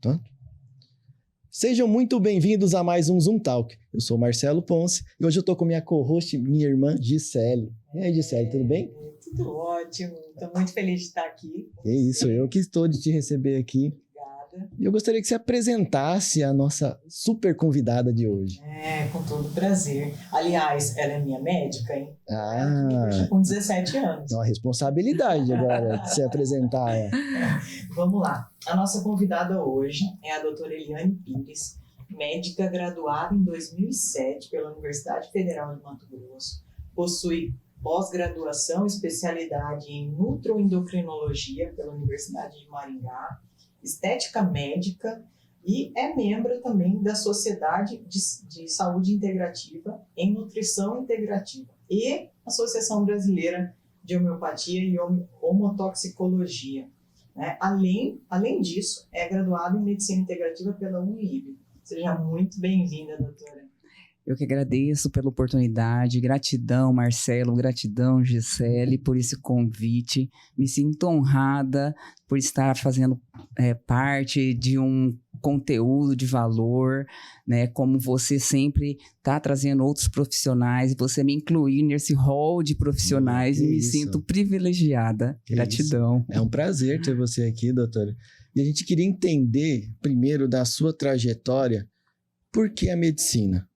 Tá? Sejam muito bem-vindos a mais um Zoom Talk. Eu sou Marcelo Ponce e hoje eu tô com minha co-host, minha irmã Gisele. E aí, Gisele, tudo bem? Tudo ótimo. Estou muito feliz de estar aqui. É isso, eu que estou de te receber aqui. Obrigada. E eu gostaria que você apresentasse a nossa super convidada de hoje. Com todo prazer. Aliás, ela é minha médica, hein? Com 17 anos. É uma responsabilidade agora de se apresentar. Vamos lá. A nossa convidada hoje é a doutora Eliane Pires, médica graduada em 2007 pela Universidade Federal de Mato Grosso. Possui pós-graduação, especialidade em nutroendocrinologia pela Universidade de Maringá, estética médica e é membro também da Sociedade de Saúde Integrativa em Nutrição Integrativa e Associação Brasileira de Homeopatia e Homotoxicologia. Né? Além disso, é graduado em Medicina Integrativa pela UniLib. Seja muito bem-vinda, doutora. Eu que agradeço pela oportunidade, gratidão Marcelo, gratidão Gisele por esse convite, me sinto honrada por estar fazendo parte de um conteúdo de valor, né, como você sempre está trazendo outros profissionais, você me incluir nesse hall de profissionais e me sinto privilegiada, gratidão. É um prazer ter você aqui, doutora. E a gente queria entender primeiro da sua trajetória, por que a medicina?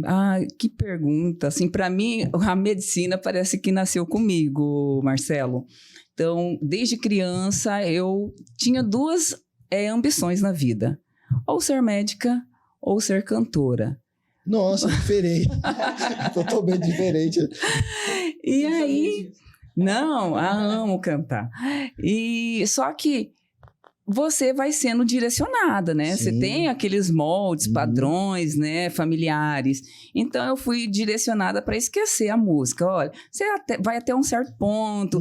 Ah, que pergunta. Assim, para mim, a medicina parece que nasceu comigo, Marcelo. Então, desde criança, eu tinha duas ambições na vida. Ou ser médica, ou ser cantora. Nossa, diferente. Totalmente diferente. E aí... Não, amo cantar. E só que você vai sendo direcionada, né? Sim. Você tem aqueles moldes, padrões, né, familiares. Então, eu fui direcionada para esquecer a música. Olha, você vai até um certo ponto.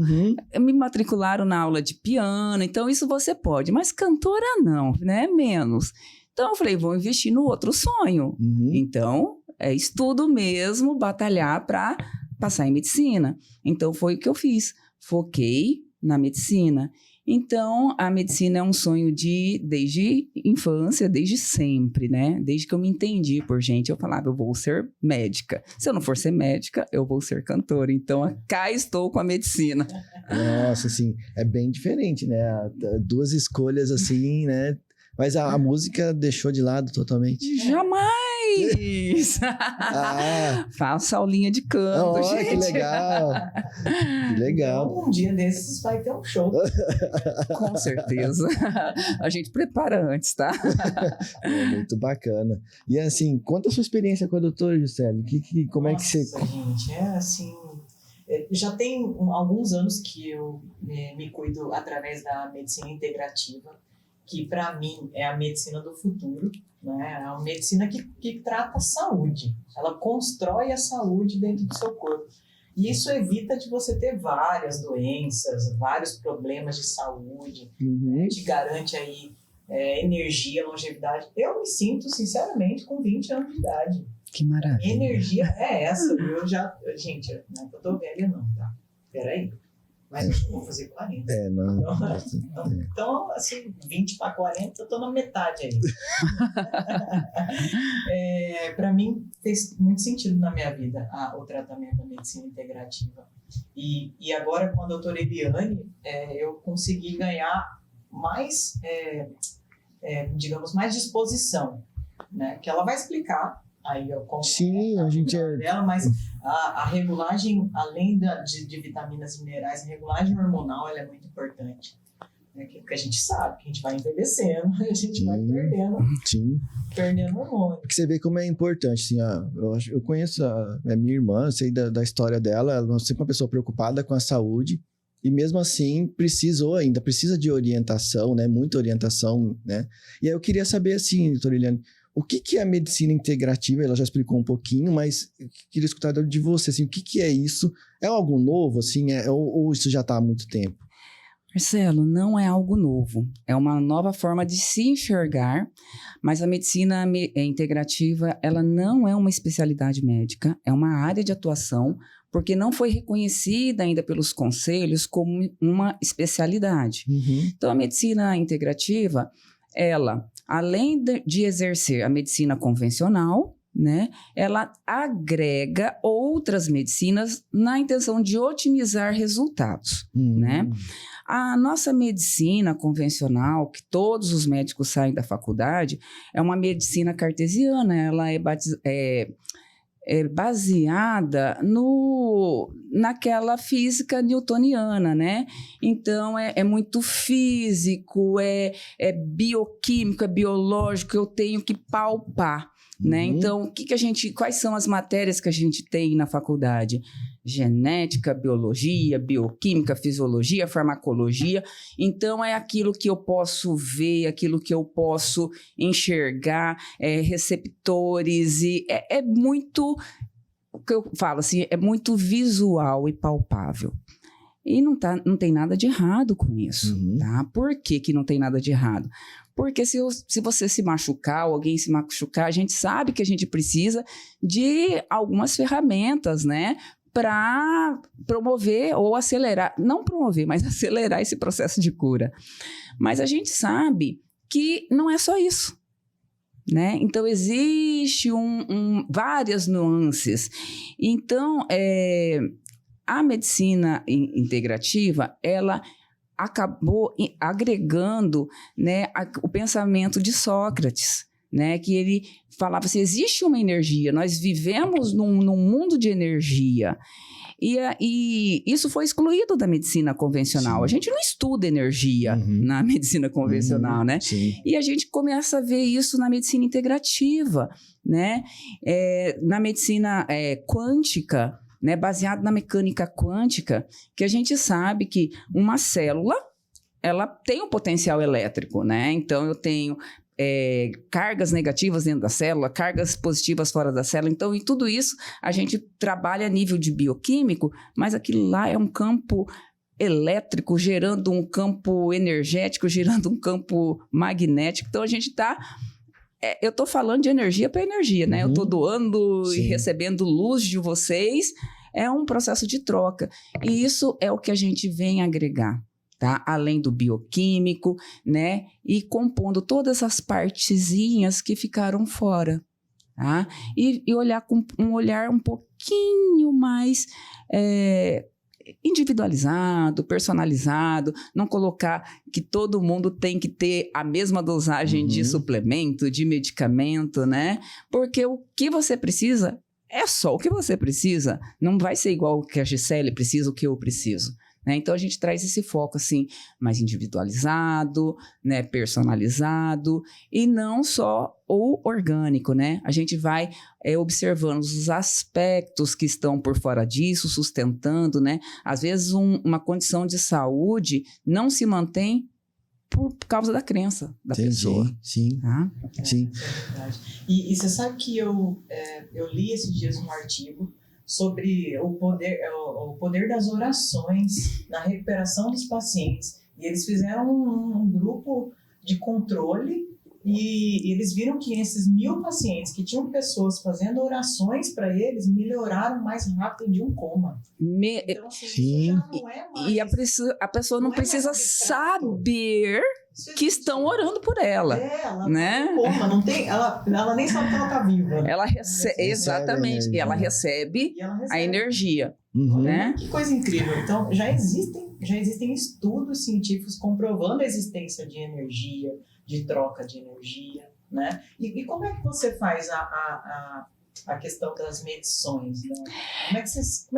Me matricularam na aula de piano. Então, isso você pode. Mas cantora não, né? Menos. Então, eu falei, vou investir no outro sonho. Então, é estudo mesmo, batalhar para passar em medicina. Então, foi o que eu fiz. Foquei na medicina. Então, a medicina é um sonho desde infância, desde sempre, né? Desde que eu me entendi por gente, eu falava, eu vou ser médica. Se eu não for ser médica, eu vou ser cantora. Então, cá estou com a medicina. Nossa, assim, é bem diferente, né? Duas escolhas assim, né? Mas a música deixou de lado totalmente? Jamais! Faço aulinha de canto, gente. Que legal! Que legal. Então, um dia desses vai ter um show. Com certeza. A gente prepara antes, tá? Muito bacana. E assim, conta a sua experiência com a doutora Gisele. Como é que você... gente, já tem alguns anos que eu me cuido através da medicina integrativa, que para mim é a medicina do futuro, né? É uma medicina que trata a saúde, ela constrói a saúde dentro do seu corpo. E isso evita de você ter várias doenças, vários problemas de saúde, te garante aí energia, longevidade. Eu me sinto, sinceramente, com 20 anos de idade. Que maravilha. A energia é essa, gente, não é que eu tô velha não, tá? Peraí. Mas eu vou fazer 40. Então, assim, 20 para 40, eu tô na metade aí. Para mim, fez muito sentido na minha vida o tratamento da medicina integrativa. E agora, com a doutora Eliane, eu consegui ganhar mais, digamos, mais disposição, né? Que ela vai explicar. Aí eu Sim, a gente dela, mas a regulagem, além de vitaminas e minerais, a regulagem hormonal ela é muito importante. Né? Porque a gente sabe que a gente vai envelhecendo, a gente vai perdendo hormônio. Porque você vê como é importante. Assim, eu conheço a minha irmã, eu sei da história dela, ela é sempre uma pessoa preocupada com a saúde. E mesmo assim, precisa de orientação, né? Muita orientação, né? E aí eu queria saber, assim, doutora Eliane, o que é a medicina integrativa? Ela já explicou um pouquinho, mas eu queria escutar de você, assim, o que é isso? É algo novo, assim, ou isso já está há muito tempo? Marcelo, não é algo novo. É uma nova forma de se enxergar, mas a medicina integrativa, ela não é uma especialidade médica, é uma área de atuação, porque não foi reconhecida ainda pelos conselhos como uma especialidade. Então, a medicina integrativa, ela, além de exercer a medicina convencional, né, ela agrega outras medicinas na intenção de otimizar resultados, né? A nossa medicina convencional, que todos os médicos saem da faculdade, é uma medicina cartesiana, ela é baseada naquela física newtoniana, né? Então, é muito físico, é bioquímico, é biológico, eu tenho que palpar, né? Então, quais são as matérias que a gente tem na faculdade? Genética, biologia, bioquímica, fisiologia, farmacologia. Então, é aquilo que eu posso ver, aquilo que eu posso enxergar, receptores, e é muito, o que eu falo assim, é muito visual e palpável. E não tem nada de errado com isso, tá? Por que não tem nada de errado? Porque se você se machucar, ou alguém se machucar, a gente sabe que a gente precisa de algumas ferramentas, né? Para promover ou acelerar, não promover, mas acelerar esse processo de cura. Mas a gente sabe que não é só isso, né? Então, existe várias nuances. Então, a medicina integrativa, ela acabou agregando, né, o pensamento de Sócrates, né, que ele falava assim, existe uma energia, nós vivemos num mundo de energia, e isso foi excluído da medicina convencional. Sim. A gente não estuda energia na medicina convencional, né? Sim. E a gente começa a ver isso na medicina integrativa, né? Na medicina quântica, né, baseado na mecânica quântica, que a gente sabe que uma célula, ela tem um potencial elétrico, né? Então, eu tenho cargas negativas dentro da célula, cargas positivas fora da célula. Então, em tudo isso, a gente trabalha a nível de bioquímico, mas aquilo lá é um campo elétrico gerando um campo energético, gerando um campo magnético. Então, a gente está... eu estou falando de energia para energia, né? Eu estou doando e recebendo luz de vocês. É um processo de troca. E isso é o que a gente vem agregar, tá? Além do bioquímico, né? E compondo todas as partezinhas que ficaram fora, tá? E olhar com um olhar um pouquinho mais... individualizado, personalizado, não colocar que todo mundo tem que ter a mesma dosagem de suplemento, de medicamento, né? Porque o que você precisa é só o que você precisa, não vai ser igual o que a Gisele precisa, o que eu preciso, né? Então, a gente traz esse foco, assim, mais individualizado, né? Personalizado, e não só o orgânico, né? A gente vai observando os aspectos que estão por fora disso, sustentando, né? Às vezes, uma condição de saúde não se mantém por causa da crença da pessoa. Sim. Tá? Sim. É verdade. E você sabe que eu li esses dias um artigo sobre o poder das orações na recuperação dos pacientes. E eles fizeram um grupo de controle e eles viram que esses 1.000 pacientes que tinham pessoas fazendo orações para eles melhoraram mais rápido de um coma. Então, assim, Sim. já não é mais, E a pessoa não precisa saber que estão orando por ela. Ela né? tá em coma, não tem, ela nem sabe que ela tá viva. Ela recebe, exatamente, e ela recebe a energia. Né? Que coisa incrível. Então, já existem estudos científicos comprovando a existência de energia, de troca de energia, né? E como é que você faz a questão das medições, né? Como é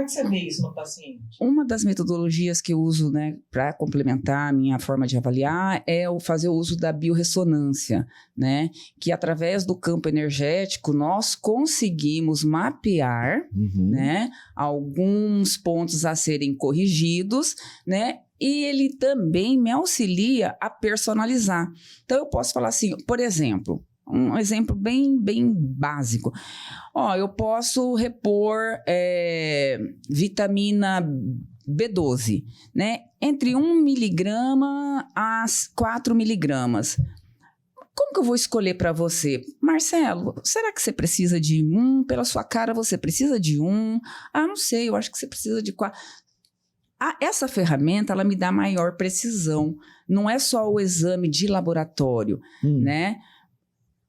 que você vê isso no paciente? Uma das metodologias que eu uso, né, para complementar a minha forma de avaliar é fazer o uso da biorressonância, né? Que através do campo energético nós conseguimos mapear, né, alguns pontos a serem corrigidos, né? E ele também me auxilia a personalizar. Então, eu posso falar assim, por exemplo, um exemplo bem básico. Eu posso repor vitamina B12, né? Entre 1 miligrama a 4 miligramas. como que eu vou escolher para você? Marcelo, será que você precisa de um? Pela sua cara, você precisa de um? Ah, não sei, eu acho que você precisa de quatro. Essa ferramenta, ela me dá maior precisão. Não é só o exame de laboratório, né?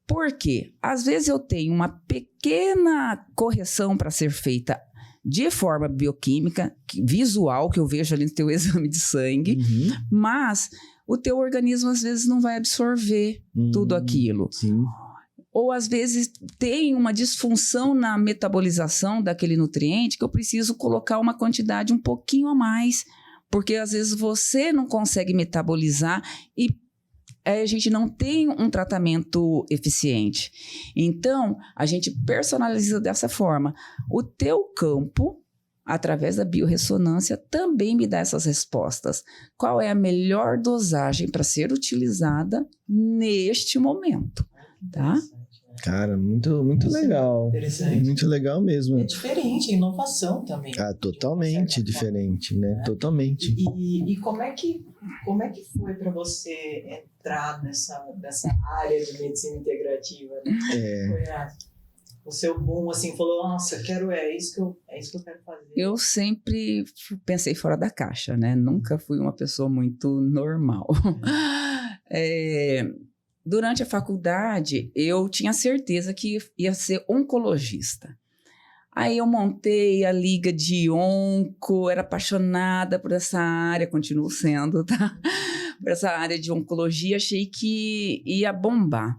Por quê? Às vezes eu tenho uma pequena correção para ser feita de forma bioquímica, visual, que eu vejo ali no teu exame de sangue, mas o teu organismo às vezes não vai absorver tudo aquilo. Sim. Ou às vezes tem uma disfunção na metabolização daquele nutriente que eu preciso colocar uma quantidade um pouquinho a mais, porque às vezes você não consegue metabolizar e a gente não tem um tratamento eficiente. Então, a gente personaliza dessa forma. O teu campo, através da biorressonância, também me dá essas respostas. Qual é a melhor dosagem para ser utilizada neste momento, tá? Cara, muito legal. Interessante. Muito legal mesmo. É diferente, inovação também. Totalmente diferente, né? Totalmente. E como é que foi para você entrar nessa área de medicina integrativa? Né? Foi o seu boom, assim, falou, nossa, é isso que eu quero fazer. Eu sempre pensei fora da caixa, né? Nunca fui uma pessoa muito normal. Durante a faculdade, eu tinha certeza que ia ser oncologista. Aí eu montei a liga de onco, era apaixonada por essa área, continuo sendo, tá? Por essa área de oncologia, achei que ia bombar.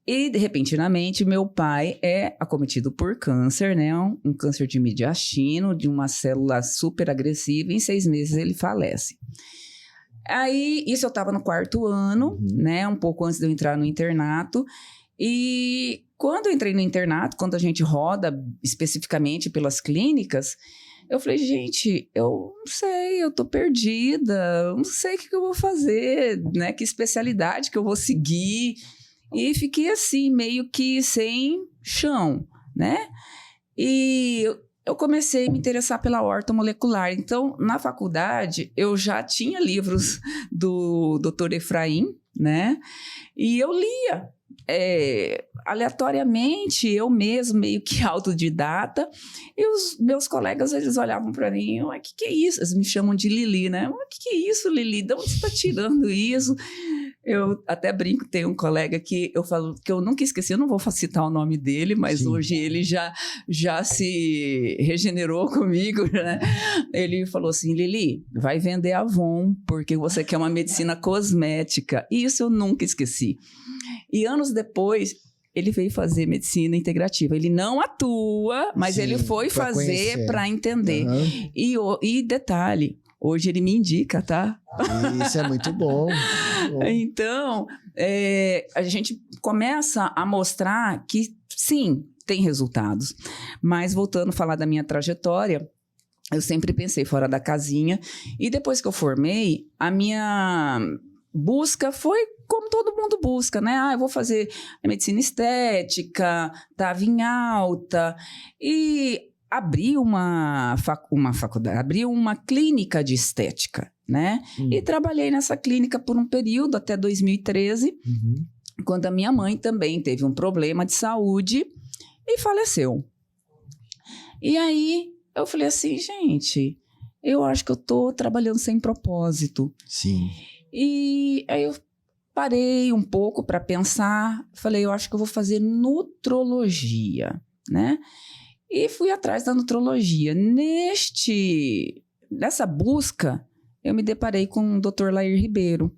E, repentinamente, meu pai é acometido por câncer, né? Um câncer de mediastino, de uma célula super agressiva, e em 6 meses ele falece. Aí, isso eu estava no 4º ano, né? Um pouco antes de eu entrar no internato. E quando eu entrei no internato, quando a gente roda especificamente pelas clínicas, eu falei, gente, eu não sei, eu tô perdida, eu não sei o que eu vou fazer, né? Que especialidade que eu vou seguir. E fiquei assim, meio que sem chão, né? E eu comecei a me interessar pela ortomolecular. Então, na faculdade, eu já tinha livros do Dr. Efraim, né? E eu lia aleatoriamente, eu mesmo, meio que autodidata. E os meus colegas, eles olhavam para mim, o que é isso? Eles me chamam de Lili, né? O que é isso, Lili? De onde você está tirando isso? Eu até brinco, tem um colega que eu falo que eu nunca esqueci, eu não vou citar o nome dele, mas hoje ele já se regenerou comigo, né? Ele falou assim, Lili, vai vender Avon, porque você quer uma medicina cosmética. E isso eu nunca esqueci. E anos depois, ele veio fazer medicina integrativa. Ele não atua, mas ele foi fazer para entender. E detalhe, hoje ele me indica, tá? Isso é muito bom. Então, a gente começa a mostrar que, sim, tem resultados. Mas, voltando a falar da minha trajetória, eu sempre pensei fora da casinha. E depois que eu formei, a minha busca foi como todo mundo busca, né? Eu vou fazer medicina estética, estava em alta. E abri uma faculdade, abri uma clínica de estética, né? E trabalhei nessa clínica por um período, até 2013, quando a minha mãe também teve um problema de saúde e faleceu. E aí, eu falei assim, gente, eu acho que eu tô trabalhando sem propósito. Sim. E aí eu parei um pouco para pensar, falei, eu acho que eu vou fazer nutrologia, né? E fui atrás da nutrologia. Nessa busca, eu me deparei com o Dr. Lair Ribeiro,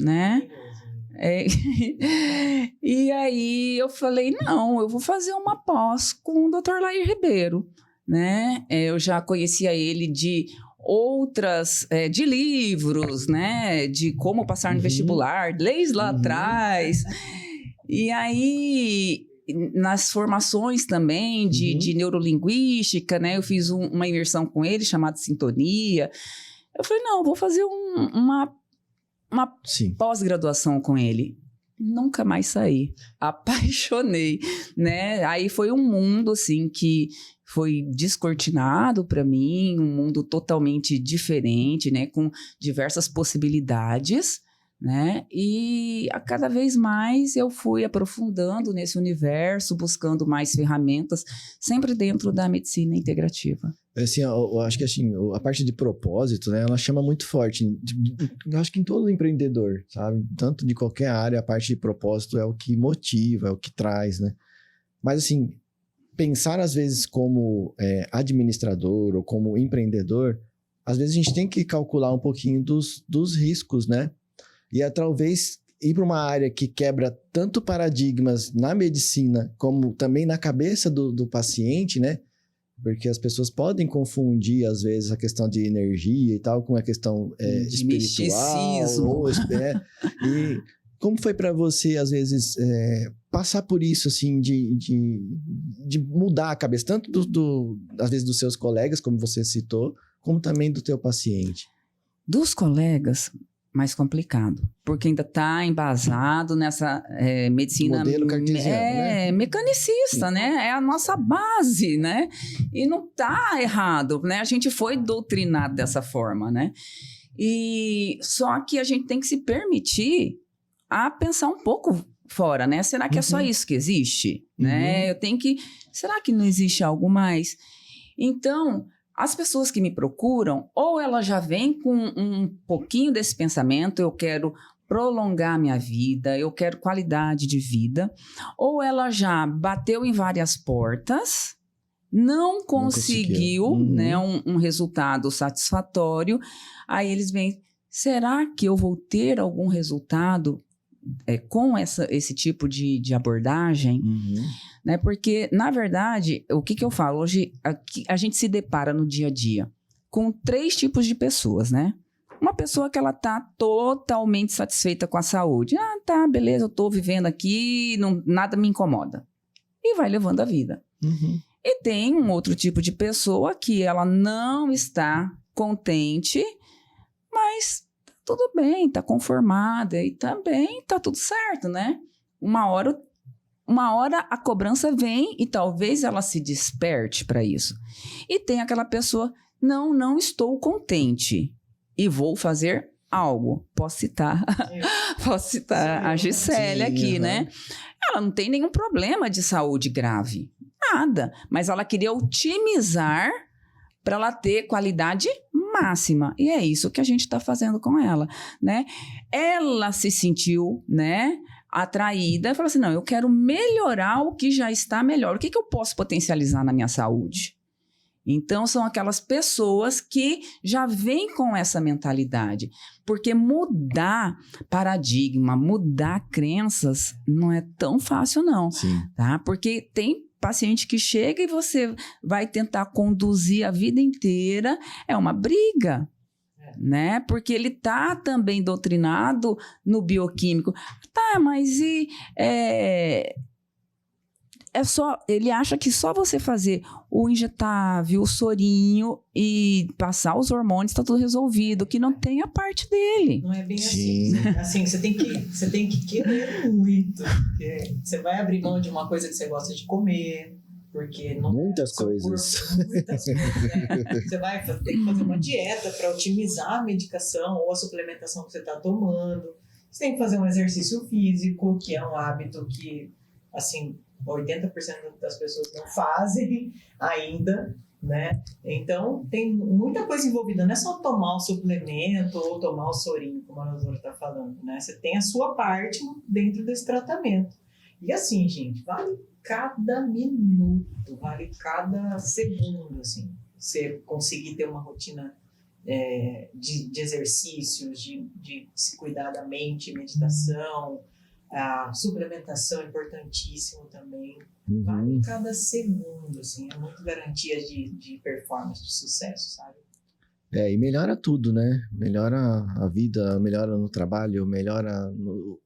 né? E aí eu falei, não, eu vou fazer uma pós com o Dr. Lair Ribeiro, né? Eu já conhecia ele de outras, de livros, né? De como passar no vestibular, desde lá atrás. E aí, nas formações também de neurolinguística, né? Eu fiz uma imersão com ele chamada Sintonia. Eu falei, não, vou fazer uma pós-graduação com ele. Nunca mais saí. Apaixonei, né? Aí foi um mundo, assim, que foi descortinado para mim, um mundo totalmente diferente, né? Com diversas possibilidades, né? E E cada vez mais eu fui aprofundando nesse universo, buscando mais ferramentas, sempre dentro da medicina integrativa. Assim, eu acho que assim, a parte de propósito, né, ela chama muito forte. Eu acho que em todo empreendedor, sabe? Tanto de qualquer área, a parte de propósito é o que motiva, é o que traz, né? Mas assim, pensar às vezes como administrador ou como empreendedor, às vezes a gente tem que calcular um pouquinho dos riscos, né? E talvez ir para uma área que quebra tanto paradigmas na medicina como também na cabeça do paciente, né? Porque as pessoas podem confundir, às vezes, a questão de energia e tal com a questão espiritual. E como foi para você, às vezes, passar por isso, assim, de mudar a cabeça, tanto às vezes, dos seus colegas, como você citou, como também do teu paciente? Dos colegas, mais complicado, porque ainda está embasado nessa medicina... Modelo cartesiano, né? Mecanicista, né? É a nossa base, né? E não está errado, né? A gente foi doutrinado dessa forma, né? E só que a gente tem que se permitir a pensar um pouco fora, né? Será que é só isso que existe? Né? Eu tenho que... Será que não existe algo mais? Então... As pessoas que me procuram, ou elas já vêm com um pouquinho desse pensamento, eu quero prolongar minha vida, eu quero qualidade de vida, ou ela já bateu em várias portas, não conseguiu né, um resultado satisfatório, aí eles vêm, será que eu vou ter algum resultado com esse tipo de abordagem? Né? Porque, na verdade, o que eu falo? Hoje, a gente se depara no dia a dia com 3 tipos de pessoas, né? Uma pessoa que ela tá totalmente satisfeita com a saúde. Ah, tá, beleza, eu tô vivendo aqui, nada me incomoda. E vai levando a vida. E tem um outro tipo de pessoa que ela não está contente, mas tudo bem, tá conformada e também tá tudo certo, né? Uma hora a cobrança vem e talvez ela se desperte para isso. E tem aquela pessoa, não estou contente e vou fazer algo. Posso citar a Gisele aqui, né? Ela não tem nenhum problema de saúde grave, nada. Mas ela queria otimizar para ela ter qualidade máxima. E é isso que a gente está fazendo com ela, né? Ela se sentiu, né, atraída e falou assim, não, eu quero melhorar o que já está melhor. O que eu posso potencializar na minha saúde? Então, são aquelas pessoas que já vêm com essa mentalidade. Porque mudar paradigma, mudar crenças, não é tão fácil, não. Sim. Tá? Porque tem paciente que chega e você vai tentar conduzir a vida inteira, é uma briga. Né? Porque ele está também doutrinado no bioquímico. Tá, mas ele acha que só você fazer o injetável, o sorinho e passar os hormônios está tudo resolvido, que não tem a parte dele. Não é bem assim. Assim, você tem que querer muito. Você vai abrir mão de uma coisa que você gosta de comer, porque não muitas coisas. Você vai ter que fazer uma dieta para otimizar a medicação ou a suplementação que você está tomando. Você tem que fazer um exercício físico, que é um hábito que, assim, 80% das pessoas não fazem ainda, né? Então, tem muita coisa envolvida. Não é só tomar o suplemento ou tomar o sorinho, como a doutora está falando, né? Você tem a sua parte dentro desse tratamento. E assim, gente, vale cada minuto, vale cada segundo, assim. Você conseguir ter uma rotina de exercícios, de se cuidar da mente, meditação, a suplementação é importantíssimo também. Vale cada segundo, assim, é muito garantia de performance, de sucesso, sabe? E melhora tudo, né? Melhora a vida, melhora no trabalho, melhora no...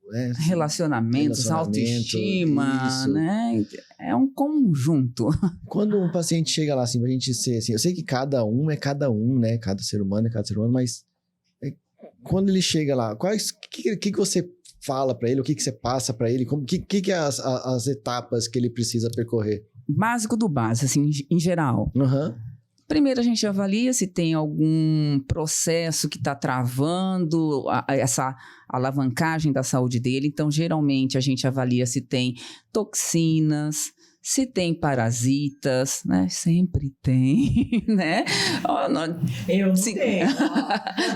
Relacionamentos, autoestima, isso. Né? É um conjunto. Quando um paciente chega lá, assim, pra gente ser assim, eu sei que cada um é cada um, né? Cada ser humano é cada ser humano, mas quando ele chega lá, o que você fala para ele, o que você passa para ele, o que é as etapas que ele precisa percorrer? Básico do básico, assim, em geral. Primeiro a gente avalia se tem algum processo que está travando essa alavancagem da saúde dele. Então, geralmente, a gente avalia se tem toxinas, se tem parasitas, né? Sempre tem, né? Eu não tenho.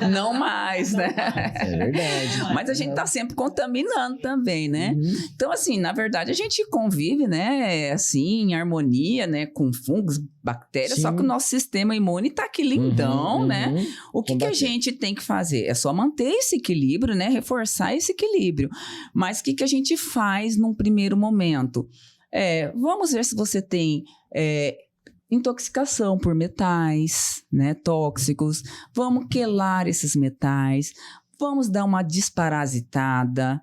Não mais, né? É verdade. Mas a gente está sempre contaminando também, né? Então, assim, na verdade, a gente convive, né? Assim, em harmonia, né? Com fungos, bactérias, só que o nosso sistema imune está aqui lindão, né? O que a gente tem que fazer? É só manter esse equilíbrio, né? Reforçar esse equilíbrio. Mas o que a gente faz num primeiro momento? Vamos ver se você tem intoxicação por metais, né, tóxicos. Vamos quelar esses metais. Vamos dar uma desparasitada,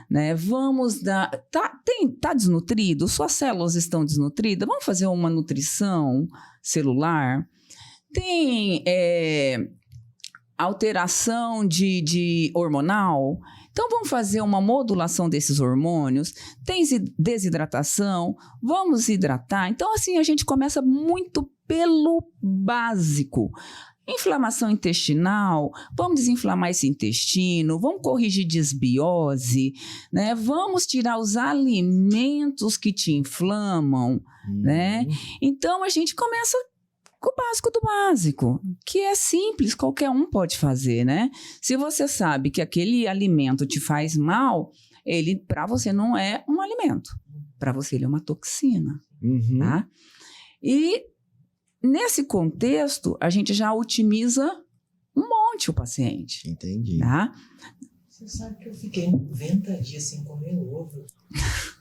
né? Vamos dar... Tá desnutrido? Suas células estão desnutridas? Vamos fazer uma nutrição celular? Tem alteração de hormonal? Então, vamos fazer uma modulação desses hormônios. Tem desidratação, vamos hidratar. Então, assim, a gente começa muito pelo básico. Inflamação intestinal, vamos desinflamar esse intestino, vamos corrigir desbiose, né? Vamos tirar os alimentos que te inflamam, né? Então, a gente começa com o básico do básico, que é simples, qualquer um pode fazer, né? Se você sabe que aquele alimento te faz mal, ele para você não é um alimento, para você ele é uma toxina, tá? E nesse contexto, a gente já otimiza um monte o paciente. Entendi. Tá? Você sabe que eu fiquei 90 dias sem comer ovo.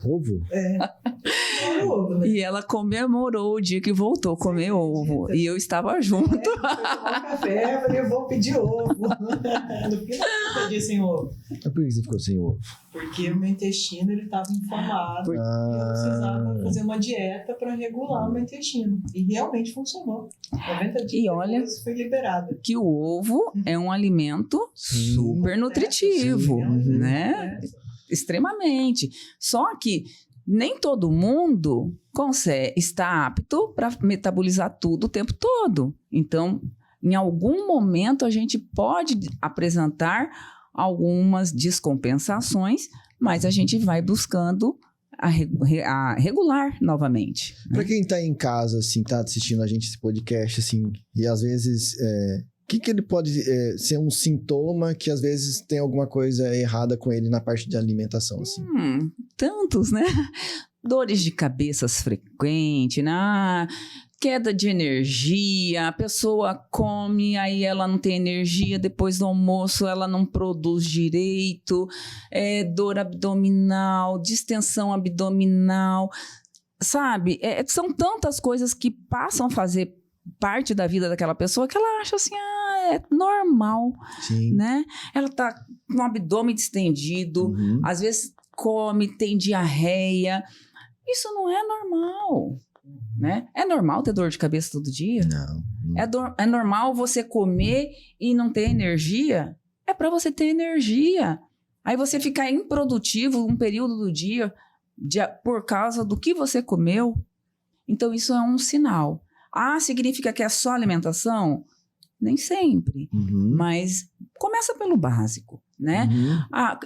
Ovo? Ovo, né? E ela comemorou o dia que voltou a comer ovo. E eu estava junto. Eu fui tomar um café, eu falei, eu vou pedir ovo. No fim, 90 dias sem ovo. Mas por que você ficou sem ovo? Porque o meu intestino estava inflamado. E eu precisava fazer uma dieta para regular o meu intestino. E realmente funcionou. 90 dias E olha, depois fui liberada. que o ovo é um alimento super nutritivo, né? Extremamente. Só que nem todo mundo está apto para metabolizar tudo o tempo todo. Então, em algum momento, a gente pode apresentar algumas descompensações, mas a gente vai buscando a regular novamente. Para quem tá em casa, assim, tá assistindo a gente esse podcast, assim, e às vezes, que ele pode ser um sintoma que às vezes tem alguma coisa errada com ele na parte de alimentação, assim? Tantos, né? Dores de cabeças frequentes, né? Queda de energia, a pessoa come, aí ela não tem energia, depois do almoço ela não produz direito, dor abdominal, distensão abdominal, sabe? São tantas coisas que passam a fazer parte da vida daquela pessoa que ela acha assim, é normal, né? Ela tá com o abdômen distendido, às vezes come, tem diarreia, isso não é normal. Né? É normal ter dor de cabeça todo dia? Não. É normal você comer e não ter energia? É para você ter energia. Aí você ficar improdutivo um período do dia por causa do que você comeu. Então, isso é um sinal. Significa que é só alimentação? Nem sempre. Mas começa pelo básico, né?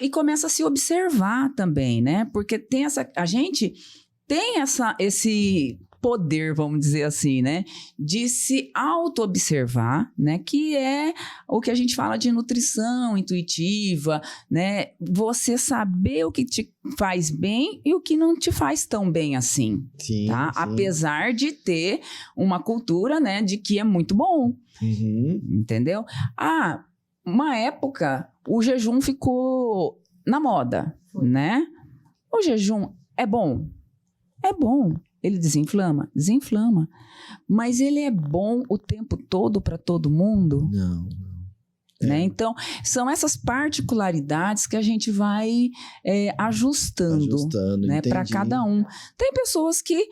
E começa a se observar também, né? Porque a gente tem esse poder, vamos dizer assim, né? De se auto-observar, né? Que é o que a gente fala de nutrição intuitiva, né? Você saber o que te faz bem e o que não te faz tão bem assim, tá? Apesar de ter uma cultura, né? De que é muito bom, entendeu? Uma época, o jejum ficou na moda, né? O jejum é bom? É bom. Ele desinflama? Desinflama. Mas ele é bom o tempo todo para todo mundo? Não. Né? Então, são essas particularidades que a gente vai ajustando né? Para cada um. Tem pessoas que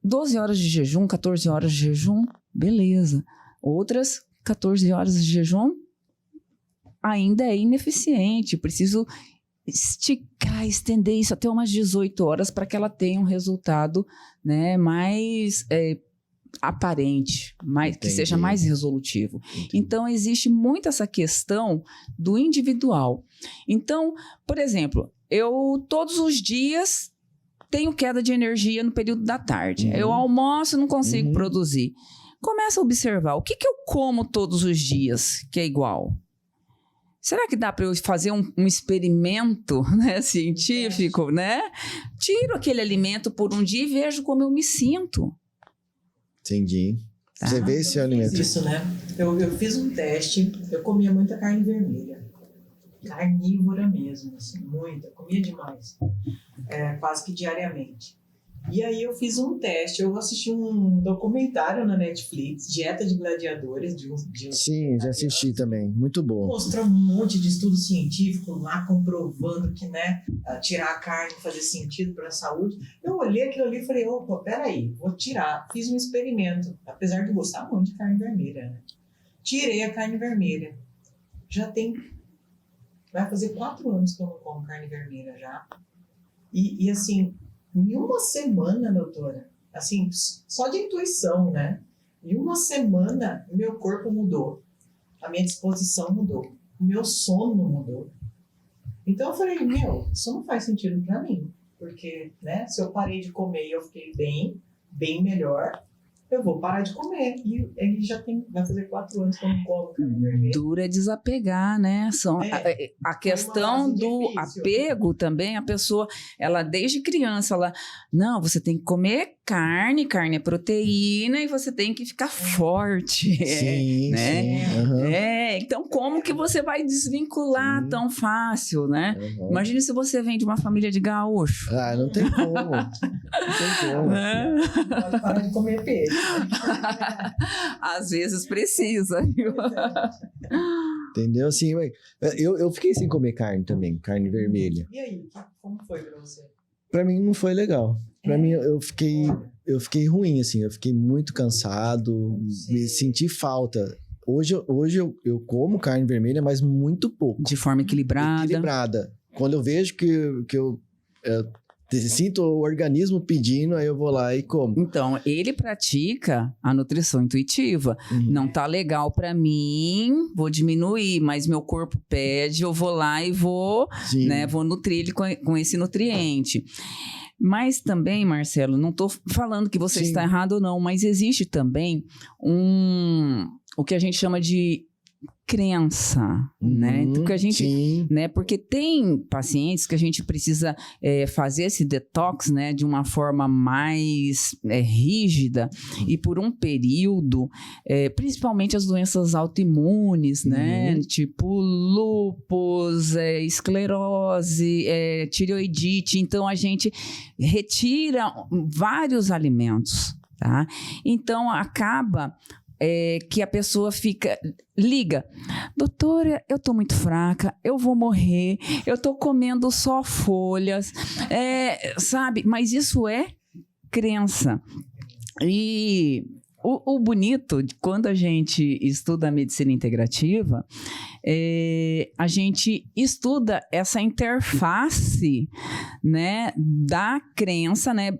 12 horas de jejum, 14 horas de jejum, beleza. Outras, 14 horas de jejum, ainda é ineficiente. Preciso esticar, estender isso até umas 18 horas para que ela tenha um resultado, né, mais aparente, que Entendi. seja mais resolutivo. Entendi. Então, existe muito essa questão do individual. Então, por exemplo, eu todos os dias tenho queda de energia no período da tarde. Uhum. Eu almoço e não consigo Uhum. produzir. Começa a observar o que eu como todos os dias que é igual. Será que dá para eu fazer um experimento, né, científico, né? Tiro aquele alimento por um dia e vejo como eu me sinto. Entendi. Tá. Você vê esse Eu alimento. fiz isso, né? Eu fiz um teste, eu comia muita carne vermelha. Carnívora mesmo, assim, muita. Comia demais. Quase que diariamente. E aí eu fiz um teste, eu assisti um documentário na Netflix, Dieta de Gladiadores, de um Sim, já assisti também. Muito bom. mostrou um monte de estudo científico lá comprovando que, né, tirar a carne fazia sentido para a saúde. Eu olhei aquilo ali e falei, opa, peraí, vou tirar. Fiz um experimento, apesar de gostar muito de carne vermelha, né? Tirei a carne vermelha. Vai fazer 4 anos que eu não como carne vermelha já. E assim, em uma semana, doutora, assim, só de intuição, né? Em uma semana, meu corpo mudou. A minha disposição mudou. O meu sono mudou. Então eu falei, isso não faz sentido pra mim. Porque, né, se eu parei de comer e eu fiquei bem melhor, eu vou parar de comer. E ele vai fazer 4 anos que eu não como carne vermelha. Dura é desapegar, né? A questão fase do difícil. apego também, a pessoa, ela desde criança, não, você tem que comer carne é proteína e você tem que ficar forte. Sim, né? sim. Aham. Então como que você vai desvincular Sim. tão fácil, né? Aham. Imagine se você vem de uma família de gaúcho. Ah, não tem como. Não tem como. Né? Pode parar de comer peixe. Às vezes precisa. Viu? Entendeu? Assim, eu fiquei sem comer carne também, carne vermelha. E aí, como foi pra você? Pra mim não foi legal. Pra mim eu fiquei ruim, assim. Eu fiquei muito cansado, me senti falta. Hoje eu como carne vermelha, mas muito pouco. De forma equilibrada. Equilibrada. Quando eu vejo que eu sinto o organismo pedindo, aí eu vou lá e como. Então, ele pratica a nutrição intuitiva. Uhum. Não tá legal pra mim, vou diminuir, mas meu corpo pede, eu vou lá e vou, Sim. né, vou nutrir ele com esse nutriente. Mas também, Marcelo, não tô falando que você Sim. está errado ou não, mas existe também o que a gente chama de crença, né? Então, que a gente, Sim. né? Porque tem pacientes que a gente precisa fazer esse detox, né? De uma forma mais rígida e por um período, principalmente as doenças autoimunes, né? Tipo lúpus, esclerose, tireoidite. Então, a gente retira vários alimentos, tá? Então, acaba que a pessoa liga, doutora, eu tô muito fraca, eu vou morrer, eu tô comendo só folhas, sabe? Mas isso é crença. E o bonito, quando a gente estuda a medicina integrativa, a gente estuda essa interface, né, da crença, né?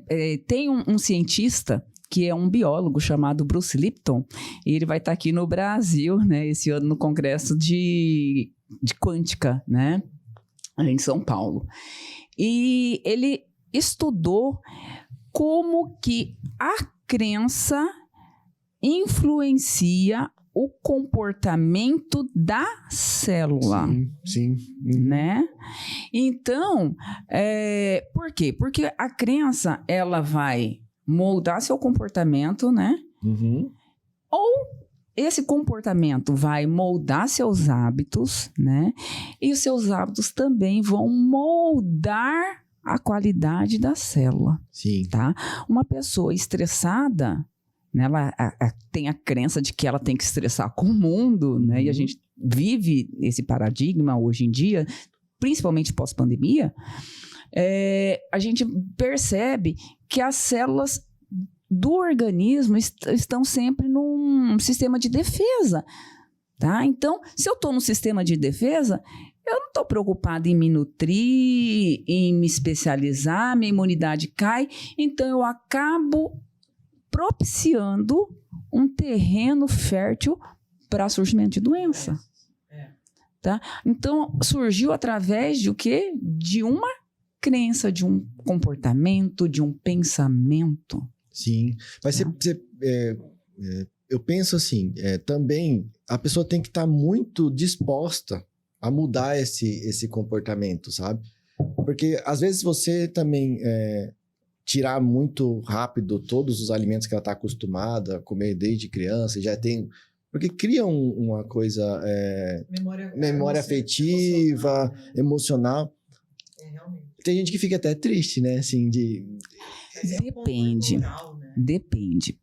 Tem um cientista que é um biólogo chamado Bruce Lipton, e ele vai estar aqui no Brasil, né, esse ano no Congresso de Quântica, né, em São Paulo. E ele estudou como que a crença influencia o comportamento da célula. Sim. Né? Então, por quê? Porque a crença, ela vai moldar seu comportamento, né? Ou esse comportamento vai moldar seus hábitos, né? E os seus hábitos também vão moldar a qualidade da célula. Sim. Tá? Uma pessoa estressada, né, ela tem a crença de que ela tem que estressar com o mundo, né? E a gente vive esse paradigma hoje em dia, principalmente pós-pandemia. A gente percebe que as células do organismo estão sempre num sistema de defesa, tá? Então, se eu estou no sistema de defesa, eu não estou preocupada em me nutrir, em me especializar, minha imunidade cai, então eu acabo propiciando um terreno fértil para surgimento de doença. Tá? Então, surgiu através de o quê? De uma crença, de um comportamento, de um pensamento. Sim, mas eu penso assim, também a pessoa tem que estar muito disposta a mudar esse comportamento, sabe? Porque às vezes você também tirar muito rápido todos os alimentos que ela está acostumada a comer desde criança, e já tem... Porque cria uma coisa... memória afetiva, emocional. Realmente. Tem gente que fica até triste, né? Assim, Depende. Cultural, né? Depende.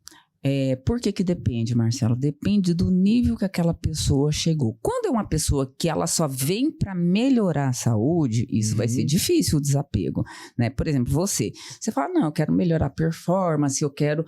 Por que depende, Marcelo? Depende do nível que aquela pessoa chegou. Quando é uma pessoa que ela só vem para melhorar a saúde, isso vai ser difícil, o desapego, né? Por exemplo, você fala, não, eu quero melhorar a performance, eu quero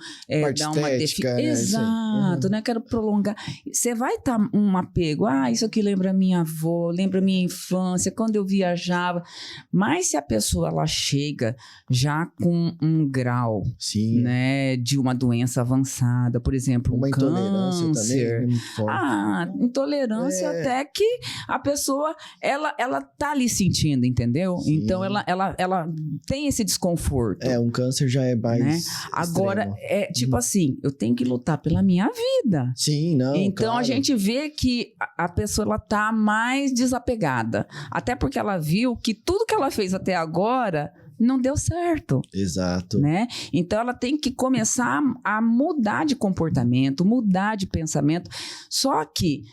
dar uma estética, né? Exato, né? Eu quero prolongar. Você vai estar um apego, isso aqui lembra minha avó, lembra minha infância, quando eu viajava. Mas se a pessoa, ela chega já com um grau, Sim. né, de uma doença avançada, por exemplo, uma intolerância câncer. também muito forte. Intolerância até que a pessoa, ela tá ali sentindo, entendeu? Sim. Então, ela tem esse desconforto. Um câncer já é mais né? Agora, tipo assim, eu tenho que lutar pela minha vida. Sim, não, Então, claro. a gente vê que a pessoa, ela tá mais desapegada. Até porque ela viu que tudo que ela fez até agora não deu certo. Exato. Né? Então, ela tem que começar a mudar de comportamento, mudar de pensamento. Só que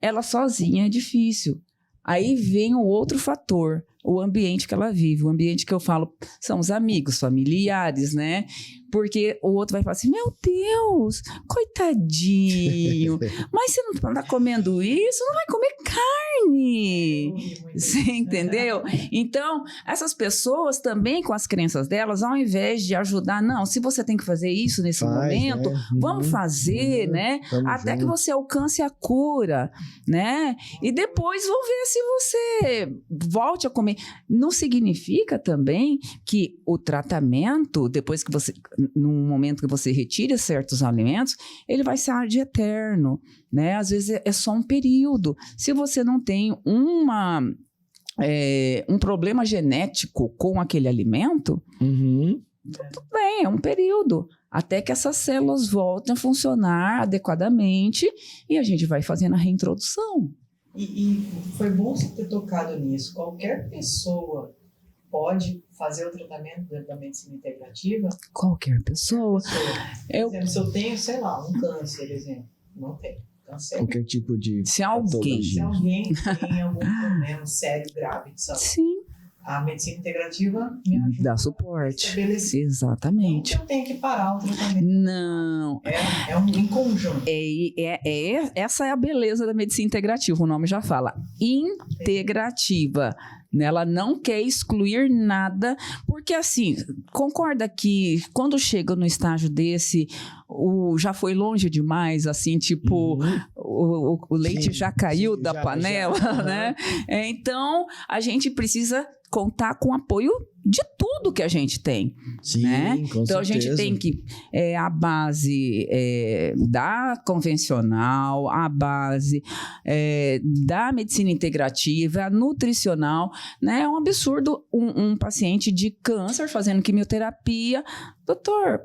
ela sozinha é difícil. Aí vem o outro fator, o ambiente que ela vive. O ambiente que eu falo são os amigos, familiares, né? Porque o outro vai falar assim, meu Deus, coitadinho, mas você não está comendo isso, não vai comer carne. Você entendeu? Então, essas pessoas também com as crenças delas, ao invés de ajudar, não, se você tem que fazer isso nesse momento, vamos fazer, né? Até que você alcance a cura, né? E depois vamos ver se você volte a comer. Não significa também que o tratamento, depois que você... no momento que você retira certos alimentos, ele vai ser de eterno, né? Às vezes é só um período. Se você não tem um problema genético com aquele alimento, tudo bem, é um período. Até que essas células voltem a funcionar adequadamente e a gente vai fazendo a reintrodução. E foi bom você ter tocado nisso. Qualquer pessoa pode fazer o tratamento dentro da medicina integrativa? Qualquer pessoa. Por exemplo, se eu tenho, sei lá, um câncer, por exemplo, não tenho câncer. Qualquer tipo de... Se alguém tem algum problema sério, grave de saúde. Sim. A medicina integrativa me ajuda. Dá suporte. Exatamente. Não, eu tenho que parar o tratamento. Não. É um em conjunto. Essa é a beleza da medicina integrativa. O nome já fala. Integrativa. Ela não quer excluir nada, porque assim, concorda que quando chega no estágio desse, já foi longe demais, assim, tipo, o leite já caiu da panela, né? Então, a gente precisa contar com o apoio de tudo que a gente tem. Sim, né? com então, certeza. a gente tem que, a base da convencional, a base da medicina integrativa, a nutricional, né? É um absurdo um paciente de câncer fazendo quimioterapia. Doutor,